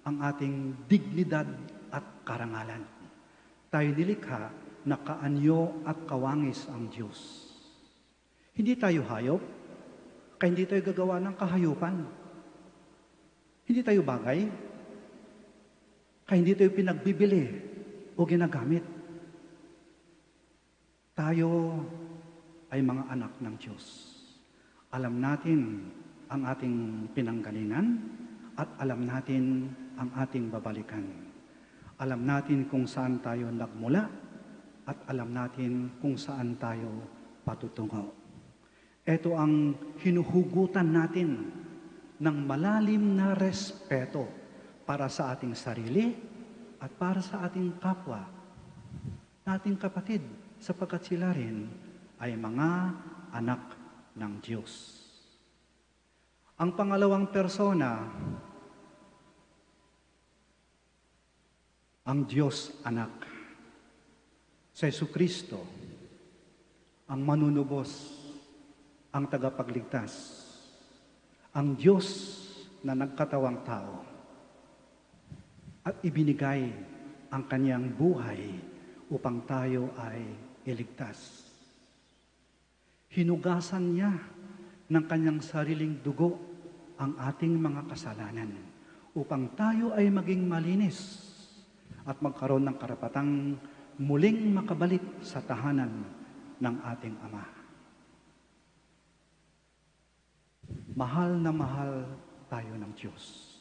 ang ating dignidad at karangalan. Tayo nilikha na kaanyo at kawangis ang Diyos. Hindi tayo hayop, kaya hindi tayo gagawa ng kahayupan. Hindi tayo bagay, kaya hindi tayo pinagbibili o ginagamit. Tayo ay mga anak ng Diyos. Alam natin ang ating pinanggalingan at alam natin ang ating babalikan. Alam natin kung saan tayo nagmula at alam natin kung saan tayo patutungo. Ito ang hinuhugutan natin ng malalim na respeto para sa ating sarili at para sa ating kapwa, ating kapatid, sapagkat sila rin ay mga anak ng Diyos. Ang pangalawang persona, ang Diyos anak. Sa Jesucristo, ang manunubos, ang tagapagligtas, ang Diyos na nagkatawang tao at ibinigay ang kanyang buhay upang tayo ay iligtas. Hinugasan niya ng kanyang sariling dugo ang ating mga kasalanan upang tayo ay maging malinis at magkaroon ng karapatang muling makabalik sa tahanan ng ating Ama. Mahal na mahal tayo ng Diyos.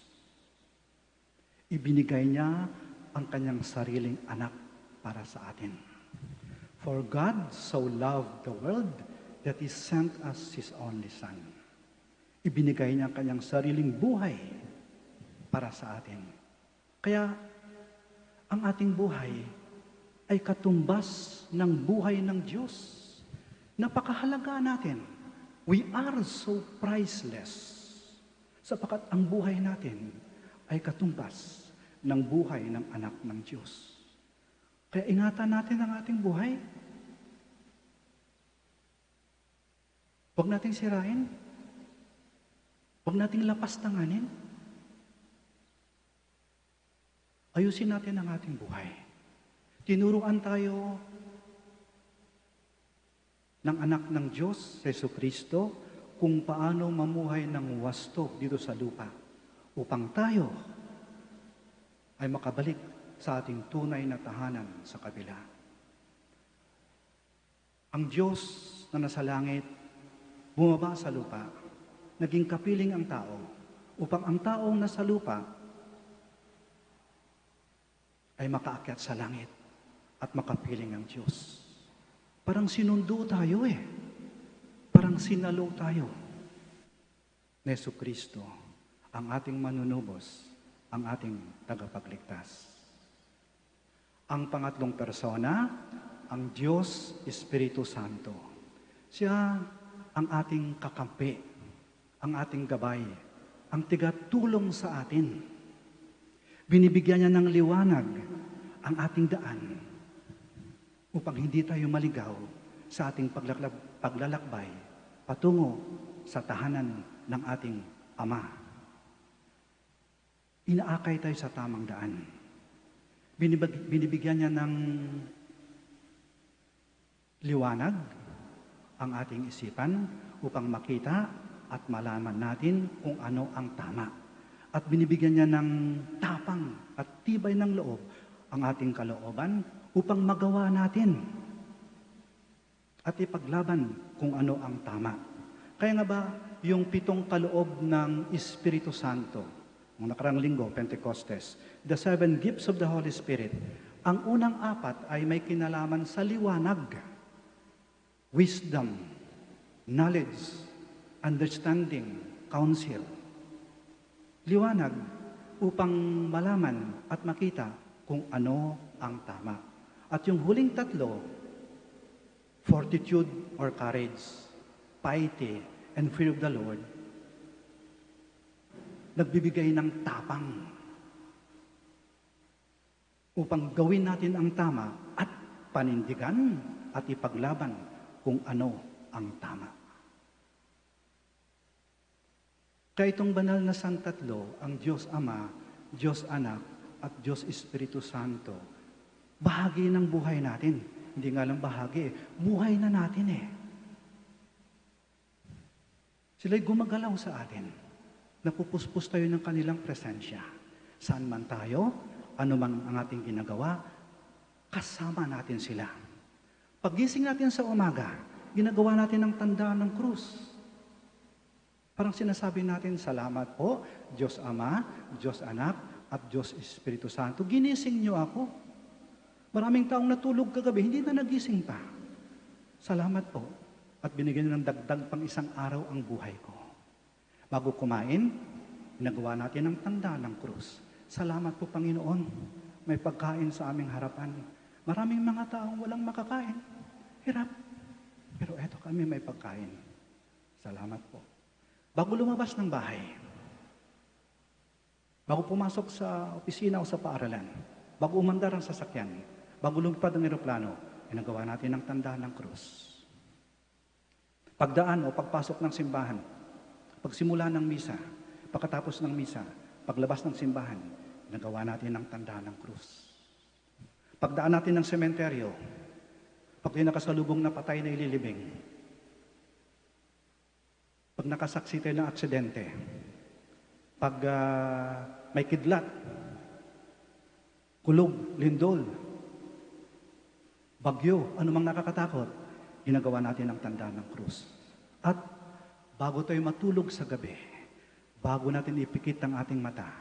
Ibinigay niya ang kanyang sariling anak para sa atin. For God so loved the world that He sent us His only Son. Ibinigay niya ang kanyang sariling buhay para sa atin. Kaya, ang ating buhay ay katumbas ng buhay ng Diyos. Napakahalaga natin. We are so priceless. Sapagkat ang buhay natin ay katumbas ng buhay ng anak ng Diyos. Kaya ingatan natin ang ating buhay. Huwag nating sirain. Huwag nating lapastanganin. Ayusin natin ang ating buhay. Tinuruan tayo ng anak ng Diyos, Jesucristo, kung paano mamuhay ng wasto dito sa lupa upang tayo ay makabalik sa ating tunay na tahanan sa kabila. Ang Diyos na nasa langit, bumaba sa lupa, naging kapiling ang tao, upang ang taong nasa lupa ay makaakyat sa langit at makapiling ang Diyos. Parang sinundo tayo Parang sinalo tayo. Jesucristo, ang ating manunubos, ang ating tagapagligtas. Ang pangatlong persona, ang Diyos Espiritu Santo. Siya ang ating kakampi, ang ating gabay, ang tigatulong sa atin. Binibigyan niya ng liwanag ang ating daan upang hindi tayo maligaw sa ating paglalakbay patungo sa tahanan ng ating Ama. Inaakay tayo sa tamang daan. Binibigyan niya ng liwanag ang ating isipan upang makita at malaman natin kung ano ang tama. At binibigyan niya ng tapang at tibay ng loob ang ating kalooban upang magawa natin at ipaglaban kung ano ang tama. Kaya nga ba, yung 7 kaloob ng Espiritu Santo, ng nakarang linggo, Pentecostes, the 7 gifts of the Holy Spirit, ang unang 4 ay may kinalaman sa liwanag, wisdom, knowledge, understanding, counsel. Liwanag upang malaman at makita kung ano ang tama. At yung huling 3, fortitude or courage, piety, and fear of the Lord, nagbibigay ng tapang upang gawin natin ang tama at panindigan at ipaglaban kung ano ang tama. Kaya itong banal na Santatlo, ang Diyos Ama, Diyos Anak, at Diyos Espiritu Santo, bahagi ng buhay natin. Hindi nga lang bahagi, buhay na natin eh. Sila'y gumagalaw sa atin. Napupuspos tayo ng kanilang presensya. Saan man tayo, ano man ang ating ginagawa, kasama natin sila. Paggising natin sa umaga, ginagawa natin ang tanda ng krus. Parang sinasabi natin, salamat po, Diyos Ama, Diyos Anak, at Diyos Espiritu Santo. Ginising niyo ako. Maraming taong natulog kagabi, hindi na nagising pa. Salamat po. At binigyan niyo ng dagdag pang isang araw ang buhay ko. Bago kumain, ginagawa natin ang tanda ng krus. Salamat po, Panginoon. May pagkain sa aming harapan. Maraming mga taong walang makakain. Hirap. Pero eto kami may pagkain. Salamat po. Bago lumabas ng bahay, bago pumasok sa opisina o sa paaralan, bago umandar ang sasakyan, bago lumipad ang eroplano, ginagawa natin ang tanda ng krus. Pagdaan o pagpasok ng simbahan, pagsimula ng misa, pagkatapos ng misa, paglabas ng simbahan, ginagawa natin ang tanda ng krus. Pagdaan natin ng sementeryo, pag may nakasalubong na patay na ililibing, pag nakasaksi tayo ng aksidente, pag may kidlat, kulog, lindol, bagyo, anumang nakakatakot, ginagawa natin ang tanda ng krus. At bago tayo matulog sa gabi, bago natin ipikit ang ating mata,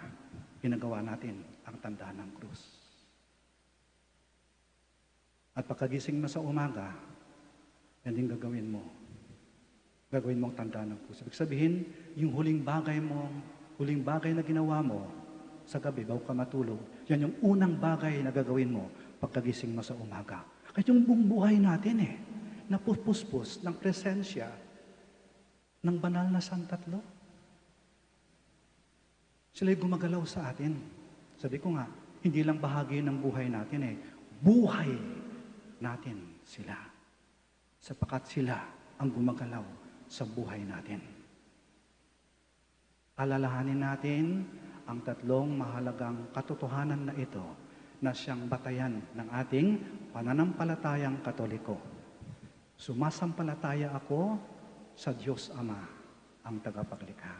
ginagawa natin ang tanda ng krus. At pagkagising mo sa umaga, yan din gagawin mo. Gagawin mo ang tanda ng krus. Ibig sabihin, yung huling bagay na ginawa mo sa gabi, bago ka matulog, yan yung unang bagay na gagawin mo pagkagising mo sa umaga. Kahit yung buong buhay natin napupuspos ng presensya ng banal na Santatlo. Sila'y gumagalaw sa atin. Sabi ko nga, hindi lang bahagi ng buhay natin buhay natin sila. Sapagkat sila ang gumagalaw sa buhay natin. Alalahanin natin ang tatlong mahalagang katotohanan na ito na siyang batayan ng ating pananampalatayang Katoliko. Sumasampalataya ako sa Diyos Ama, ang tagapaglikha.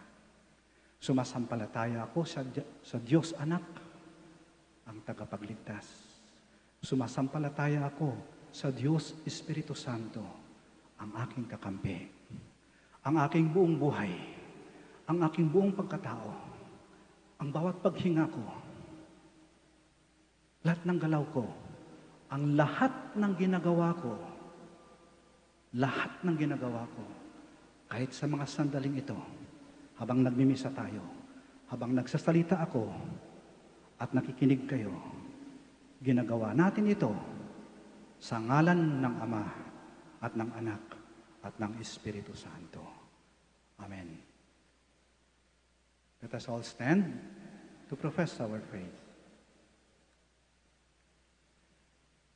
Sumasampalataya ako sa Diyos Anak, ang tagapagligtas. Sumasampalataya ako sa Diyos Espiritu Santo, ang aking kakampi. Ang aking buong buhay, ang aking buong pagkatao, ang bawat paghinga ko, lahat ng galaw ko, ang lahat ng ginagawa ko, kahit sa mga sandaling ito, habang nagmimisa tayo, habang nagsasalita ako, at nakikinig kayo, ginagawa natin ito sa ngalan ng Ama at ng Anak at ng Espiritu Santo. Amen. Let us all stand to profess our faith.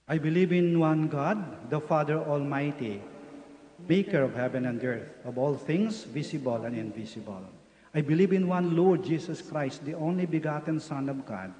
I believe in one God, the Father Almighty, maker of heaven and earth, of all things visible and invisible. I believe in one Lord Jesus Christ, the only begotten Son of God,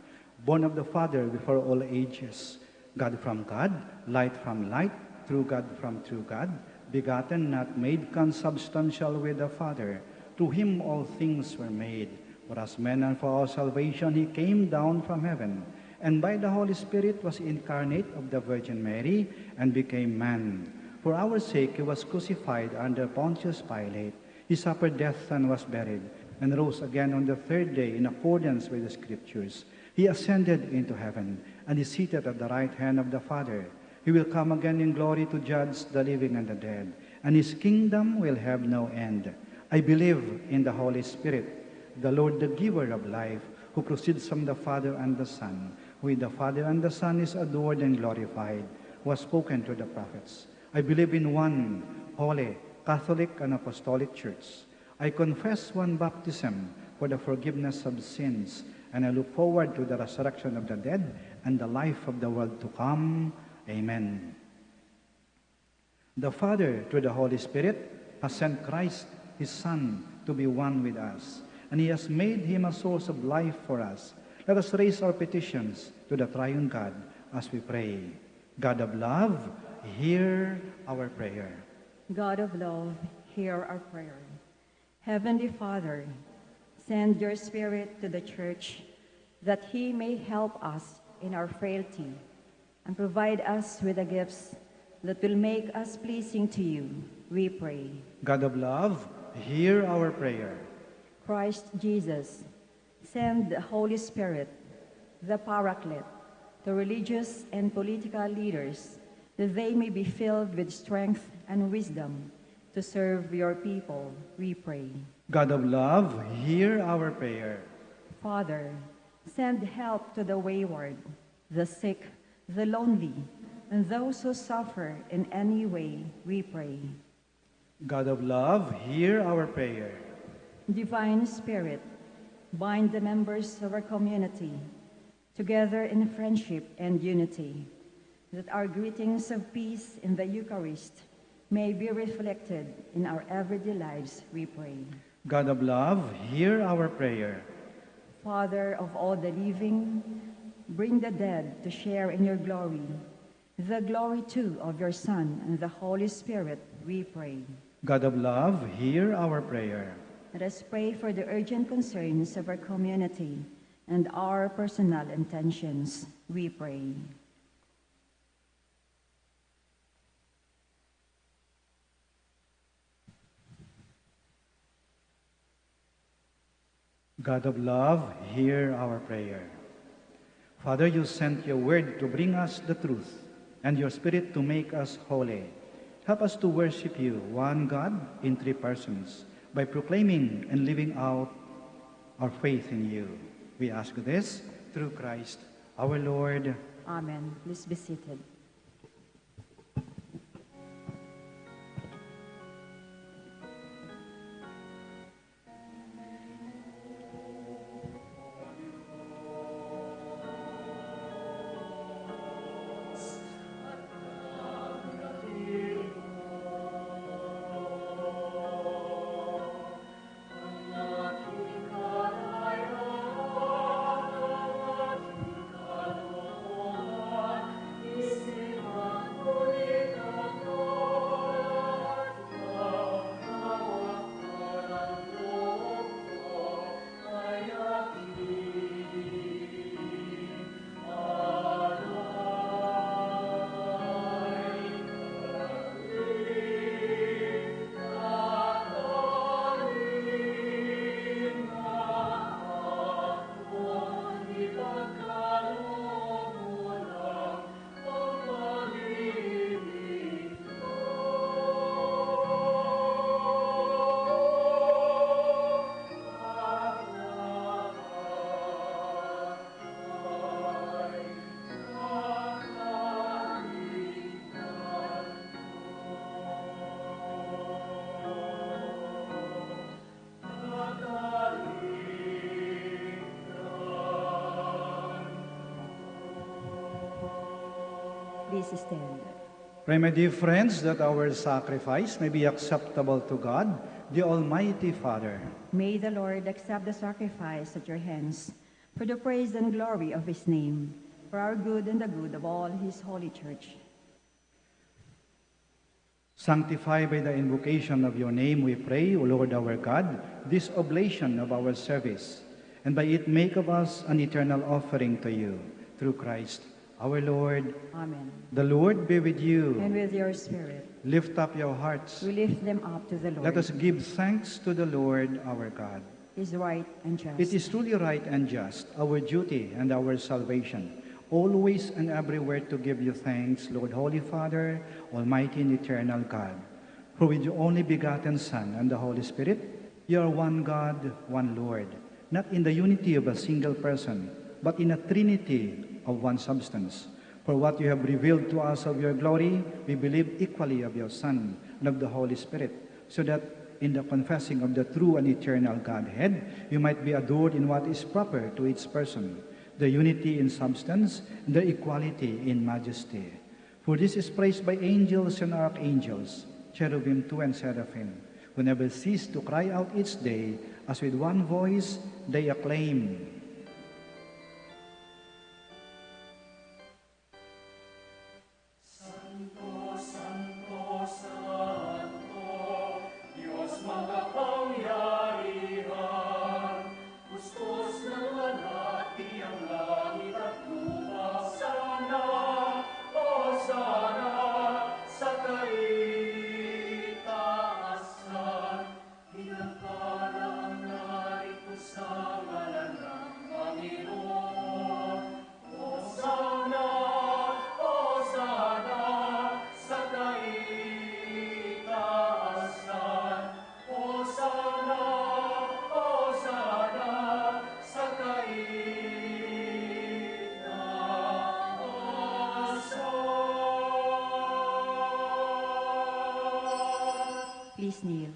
born of the Father before all ages, God from God, light from light, true God from true God, begotten, not made, consubstantial with the Father. To him all things were made. For as man and for our salvation he came down from heaven, and by the Holy Spirit was incarnate of the Virgin Mary, and became man. For our sake he was crucified under Pontius Pilate. He suffered death and was buried, and rose again on the third day in accordance with the Scriptures. He ascended into heaven, and is seated at the right hand of the Father. He will come again in glory to judge the living and the dead, and his kingdom will have no end. I believe in the Holy Spirit, the Lord, the giver of life, who proceeds from the Father and the Son, who with the Father and the Son is adored and glorified, who has spoken to the prophets. I believe in one holy, Catholic, and Apostolic Church. I confess one baptism for the forgiveness of sins, and I look forward to the resurrection of the dead and the life of the world to come. Amen. The Father, through the Holy Spirit, has sent Christ, his Son, to be one with us. and he has made him a source of life for us. Let us raise our petitions to the triune God as we pray. God of love, hear our prayer. God of love, hear our prayer. Heavenly Father, send your Spirit to the Church that he may help us in our frailty and provide us with the gifts that will make us pleasing to you, we pray. God of love, hear our prayer. Christ Jesus, send the Holy Spirit, the Paraclete, to religious and political leaders, that they may be filled with strength and wisdom to serve your people, we pray. God of love, hear our prayer. Father, send help to the wayward, the sick, the lonely, and those who suffer in any way, we pray. God of love, hear our prayer. Divine Spirit, bind the members of our community together in friendship and unity, that our greetings of peace in the Eucharist may be reflected in our everyday lives, we pray. God of love, hear our prayer. Father of all the living, bring the dead to share in your glory, the glory too of your Son and the Holy Spirit, we pray. God of love, hear our prayer. Let us pray for the urgent concerns of our community and our personal intentions, we pray. God of love, hear our prayer. Father, you sent your word to bring us the truth, and your Spirit to make us holy. Help us to worship you, one God in three persons, by proclaiming and living out our faith in you. We ask this through Christ our Lord. Amen. Please be seated. Please stand. Pray, my dear friends, that our sacrifice may be acceptable to God, the Almighty Father. May the Lord accept the sacrifice at your hands for the praise and glory of his name, for our good and the good of all his holy church. Sanctify by the invocation of your name, we pray, O Lord our God, this oblation of our service, and by it make of us an eternal offering to you, through Christ our Lord. Amen. The Lord be with you. And with your spirit. Lift up your hearts. We lift them up to the Lord. Let us give thanks to the Lord our God. It is right and just. It is truly right and just, our duty and our salvation, always and everywhere to give you thanks, Lord, Holy Father, Almighty and eternal God. For with your only begotten Son and the Holy Spirit, you are one God, one Lord, not in the unity of a single person, but in a trinity of one substance. For what you have revealed to us of your glory, we believe equally of your Son and of the Holy Spirit, so that in the confessing of the true and eternal Godhead, you might be adored in what is proper to each person, the unity in substance, and the equality in majesty. For this is praised by angels and archangels, cherubim too and seraphim. who never cease to cry out each day, as with one voice they acclaim, Please kneel.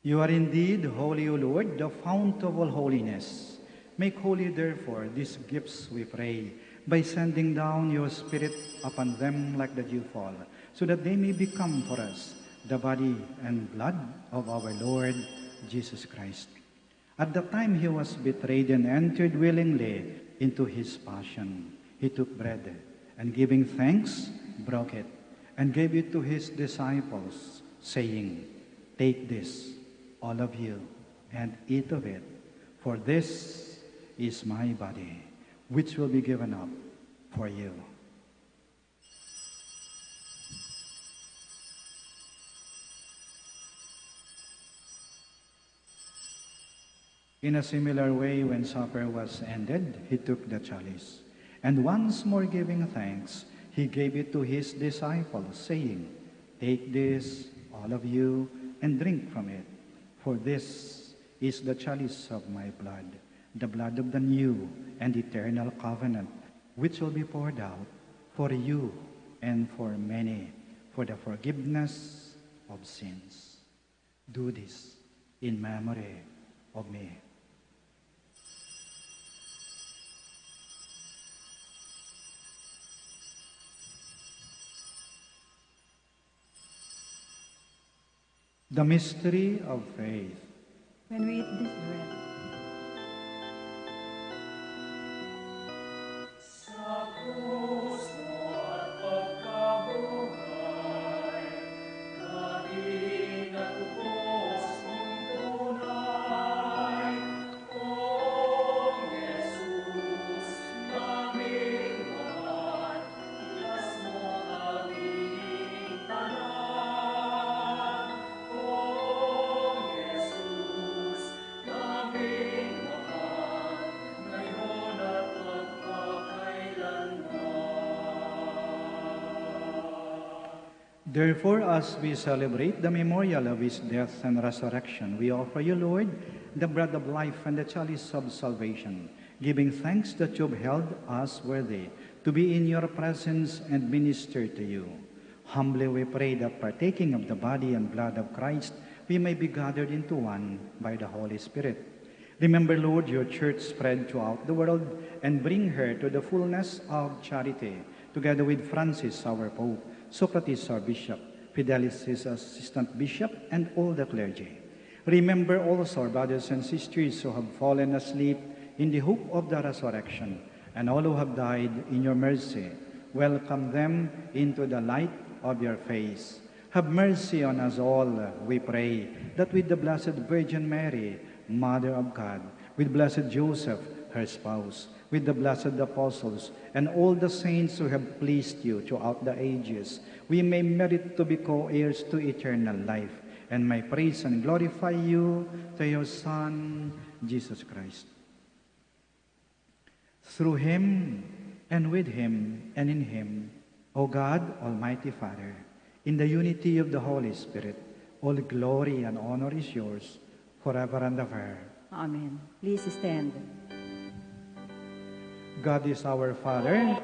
You are indeed holy, O Lord, the fount of all holiness. Make holy, therefore, these gifts, we pray, by sending down your Spirit upon them like the dewfall, so that they may become for us the body and blood of our Lord Jesus Christ. At the time he was betrayed and entered willingly into his passion, he took bread, and giving thanks, broke it, and gave it to his disciples, saying, "Take this, all of you, and eat of it, for this is my body, which will be given up for you." In a similar way, when supper was ended, he took the chalice, and once more giving thanks, he gave it to his disciples, saying, "Take this, all of you, and drink from it. For this is the chalice of my blood, the blood of the new and eternal covenant, which will be poured out for you and for many for the forgiveness of sins. Do this in memory of me." The mystery of faith. When we eat this bread, Therefore, as we celebrate the memorial of his death and resurrection, we offer you, Lord, the bread of life and the chalice of salvation, giving thanks that you have held us worthy to be in your presence and minister to you. Humbly we pray that partaking of the body and blood of Christ, we may be gathered into one by the Holy Spirit. Remember, Lord, your church spread throughout the world and bring her to the fullness of charity, together with Francis, our Pope, Socrates, our Bishop, Fidelis, his assistant bishop, and all the clergy. Remember also our brothers and sisters who have fallen asleep in the hope of the resurrection, and all who have died in your mercy. Welcome them into the light of your face. Have mercy on us all, we pray, that with the Blessed Virgin Mary, Mother of God, with Blessed Joseph, her spouse, with the blessed apostles, and all the saints who have pleased you throughout the ages, we may merit to be co-heirs to eternal life, and may praise and glorify you to your Son, Jesus Christ. Through him, and with him, and in him, O God, Almighty Father, in the unity of the Holy Spirit, all glory and honor is yours, forever and ever. Amen. Please stand. God is our Father,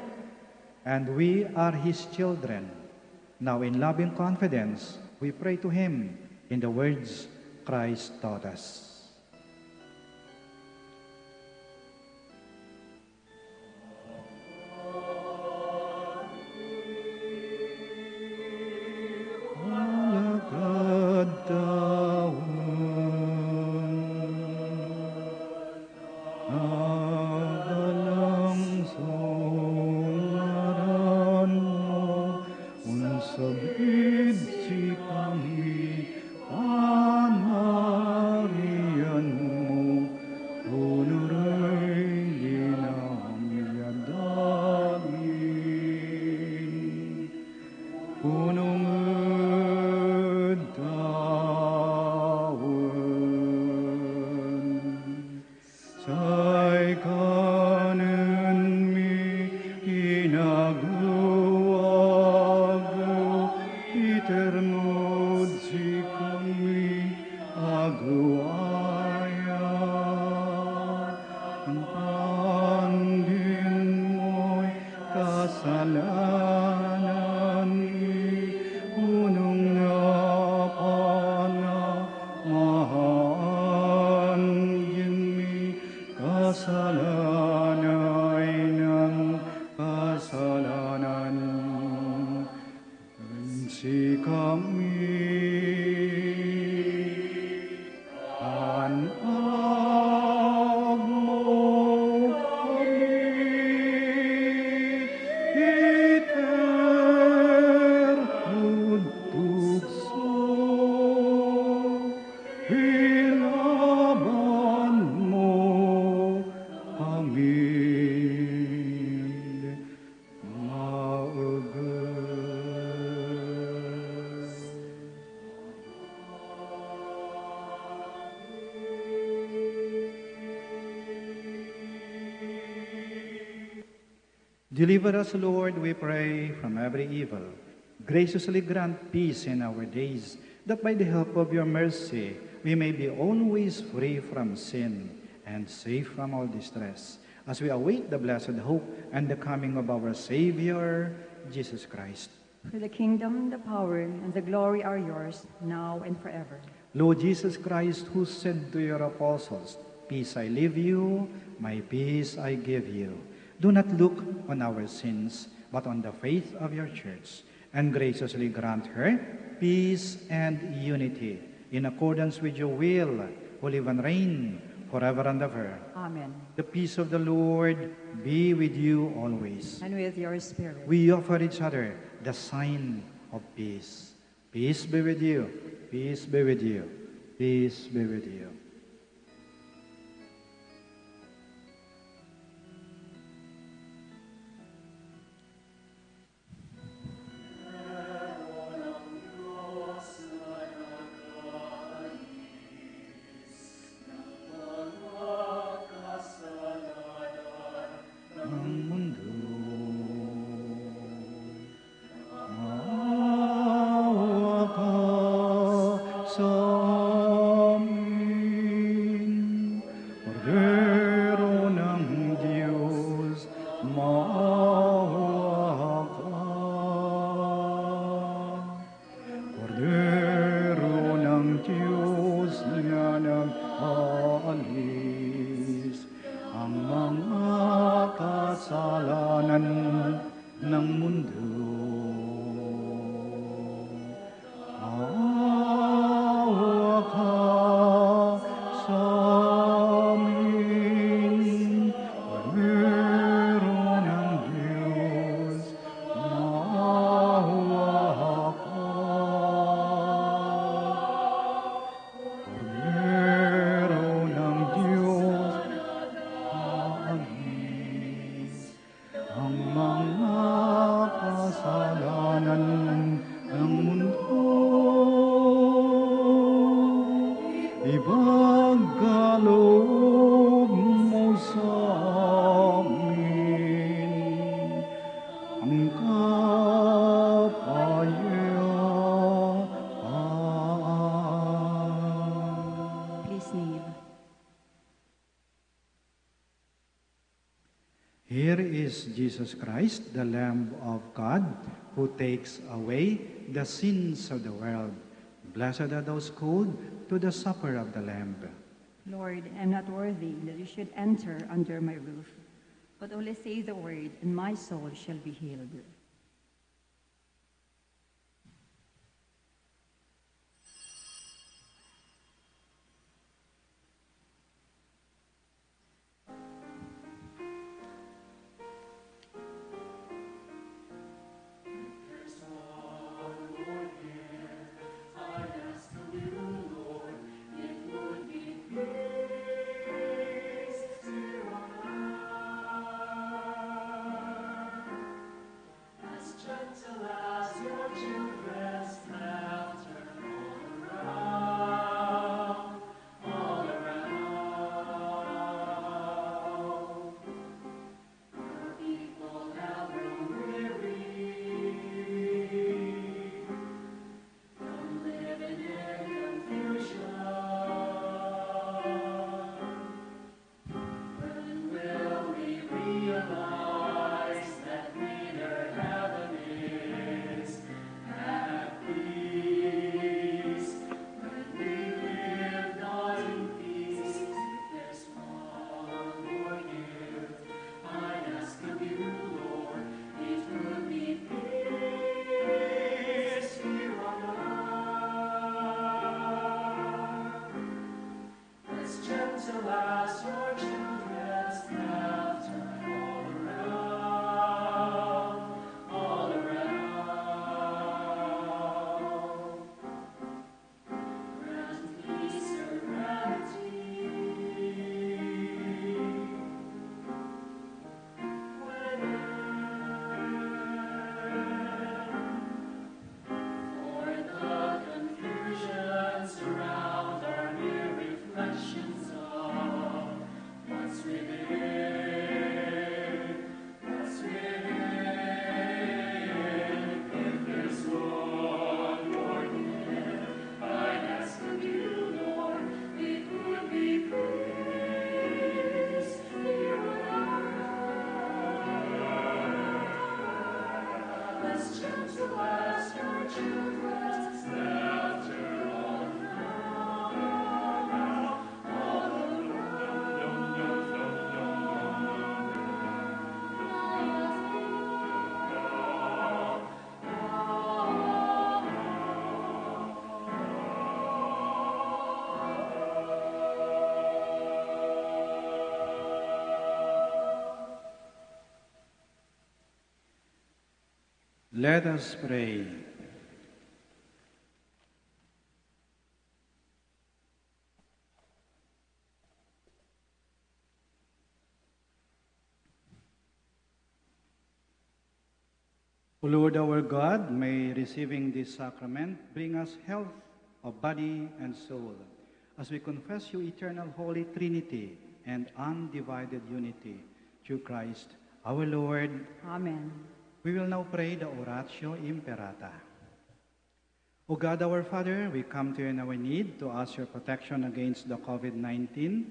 and we are his children. Now in loving confidence, we pray to him in the words Christ taught us. God, the Manaoag mo kami, iter tugso, ilaban mo kami. Deliver us, Lord, we pray, from every evil. Graciously grant peace in our days, that by the help of your mercy we may be always free from sin and safe from all distress, as we await the blessed hope and the coming of our Savior, Jesus Christ. For the kingdom, the power, and the glory are yours, now and forever. Lord Jesus Christ, who said to your apostles, "Peace I leave you, my peace I give you," do not look on our sins, but on the faith of your church, and graciously grant her peace and unity, in accordance with your will, who live and reign forever and ever. Amen. The peace of the Lord be with you always. And with your spirit. We offer each other the sign of peace. Peace be with you. Peace be with you. Peace be with you. Here is Jesus Christ, the Lamb of God, who takes away the sins of the world. Blessed are those called to the supper of the Lamb. Lord, I am not worthy that you should enter under my roof, but only say the word, and my soul shall be healed. Let us pray. O Lord our God, may receiving this sacrament bring us health of body and soul, as we confess you eternal Holy Trinity and undivided unity through Christ our Lord. Amen. We will now pray the Oratio Imperata. O God our Father, we come to you in our need to ask your protection against the COVID-19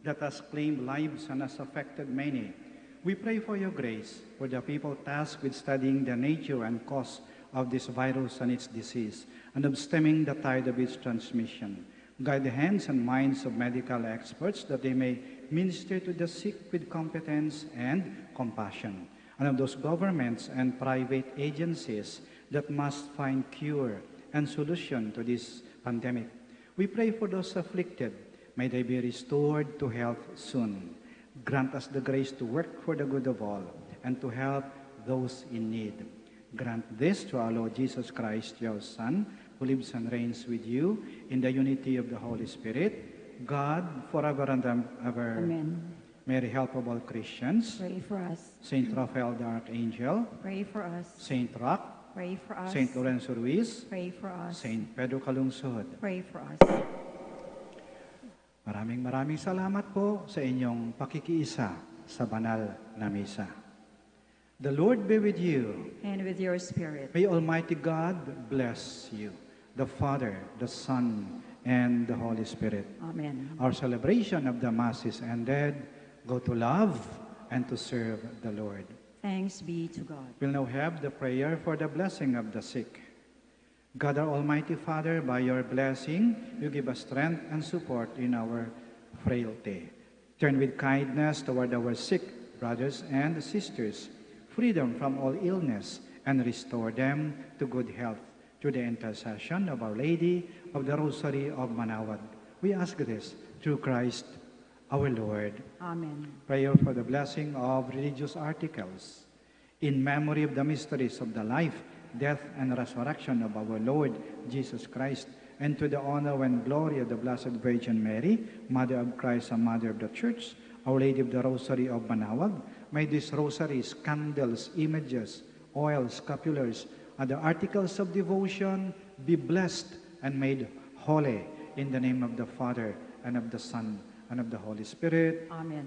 that has claimed lives and has affected many. We pray for your grace for the people tasked with studying the nature and cause of this virus and its disease, and of stemming the tide of its transmission. Guide the hands and minds of medical experts that they may minister to the sick with competence and compassion, and of those governments and private agencies that must find cure and solution to this pandemic. We pray for those afflicted. May they be restored to health soon. Grant us the grace to work for the good of all and to help those in need. Grant this to our Lord Jesus Christ, your Son, who lives and reigns with you in the unity of the Holy Spirit, God, forever and ever. Amen. Mary, help of all Christians. Pray for us. Saint Raphael the Archangel. Pray for us. Saint Rock. Pray for us. Saint Lorenzo Ruiz. Pray for us. Saint Pedro Calungsod. Pray for us. Maraming salamat po sa inyong pakikiisa sa banal na misa. The Lord be with you. And with your spirit. May Almighty God bless you, the Father, the Son, and the Holy Spirit. Amen. Our celebration of the Mass is ended. Go to love and to serve the Lord. Thanks be to God. We'll now have the prayer for the blessing of the sick. God, our Almighty Father, by your blessing, you give us strength and support in our frailty. Turn with kindness toward our sick brothers and sisters, freedom from all illness, and restore them to good health through the intercession of Our Lady of the Rosary of Manaoag. We ask this through Christ our Lord. Amen. Prayer for the blessing of religious articles. In memory of the mysteries of the life, death, and resurrection of our Lord Jesus Christ, and to the honor and glory of the Blessed Virgin Mary, Mother of Christ and Mother of the Church, Our Lady of the Rosary of Manaoag, may these rosaries, candles, images, oils, scapulars, and the articles of devotion be blessed and made holy in the name of the Father, and of the Son, and of the Holy Spirit. Amen.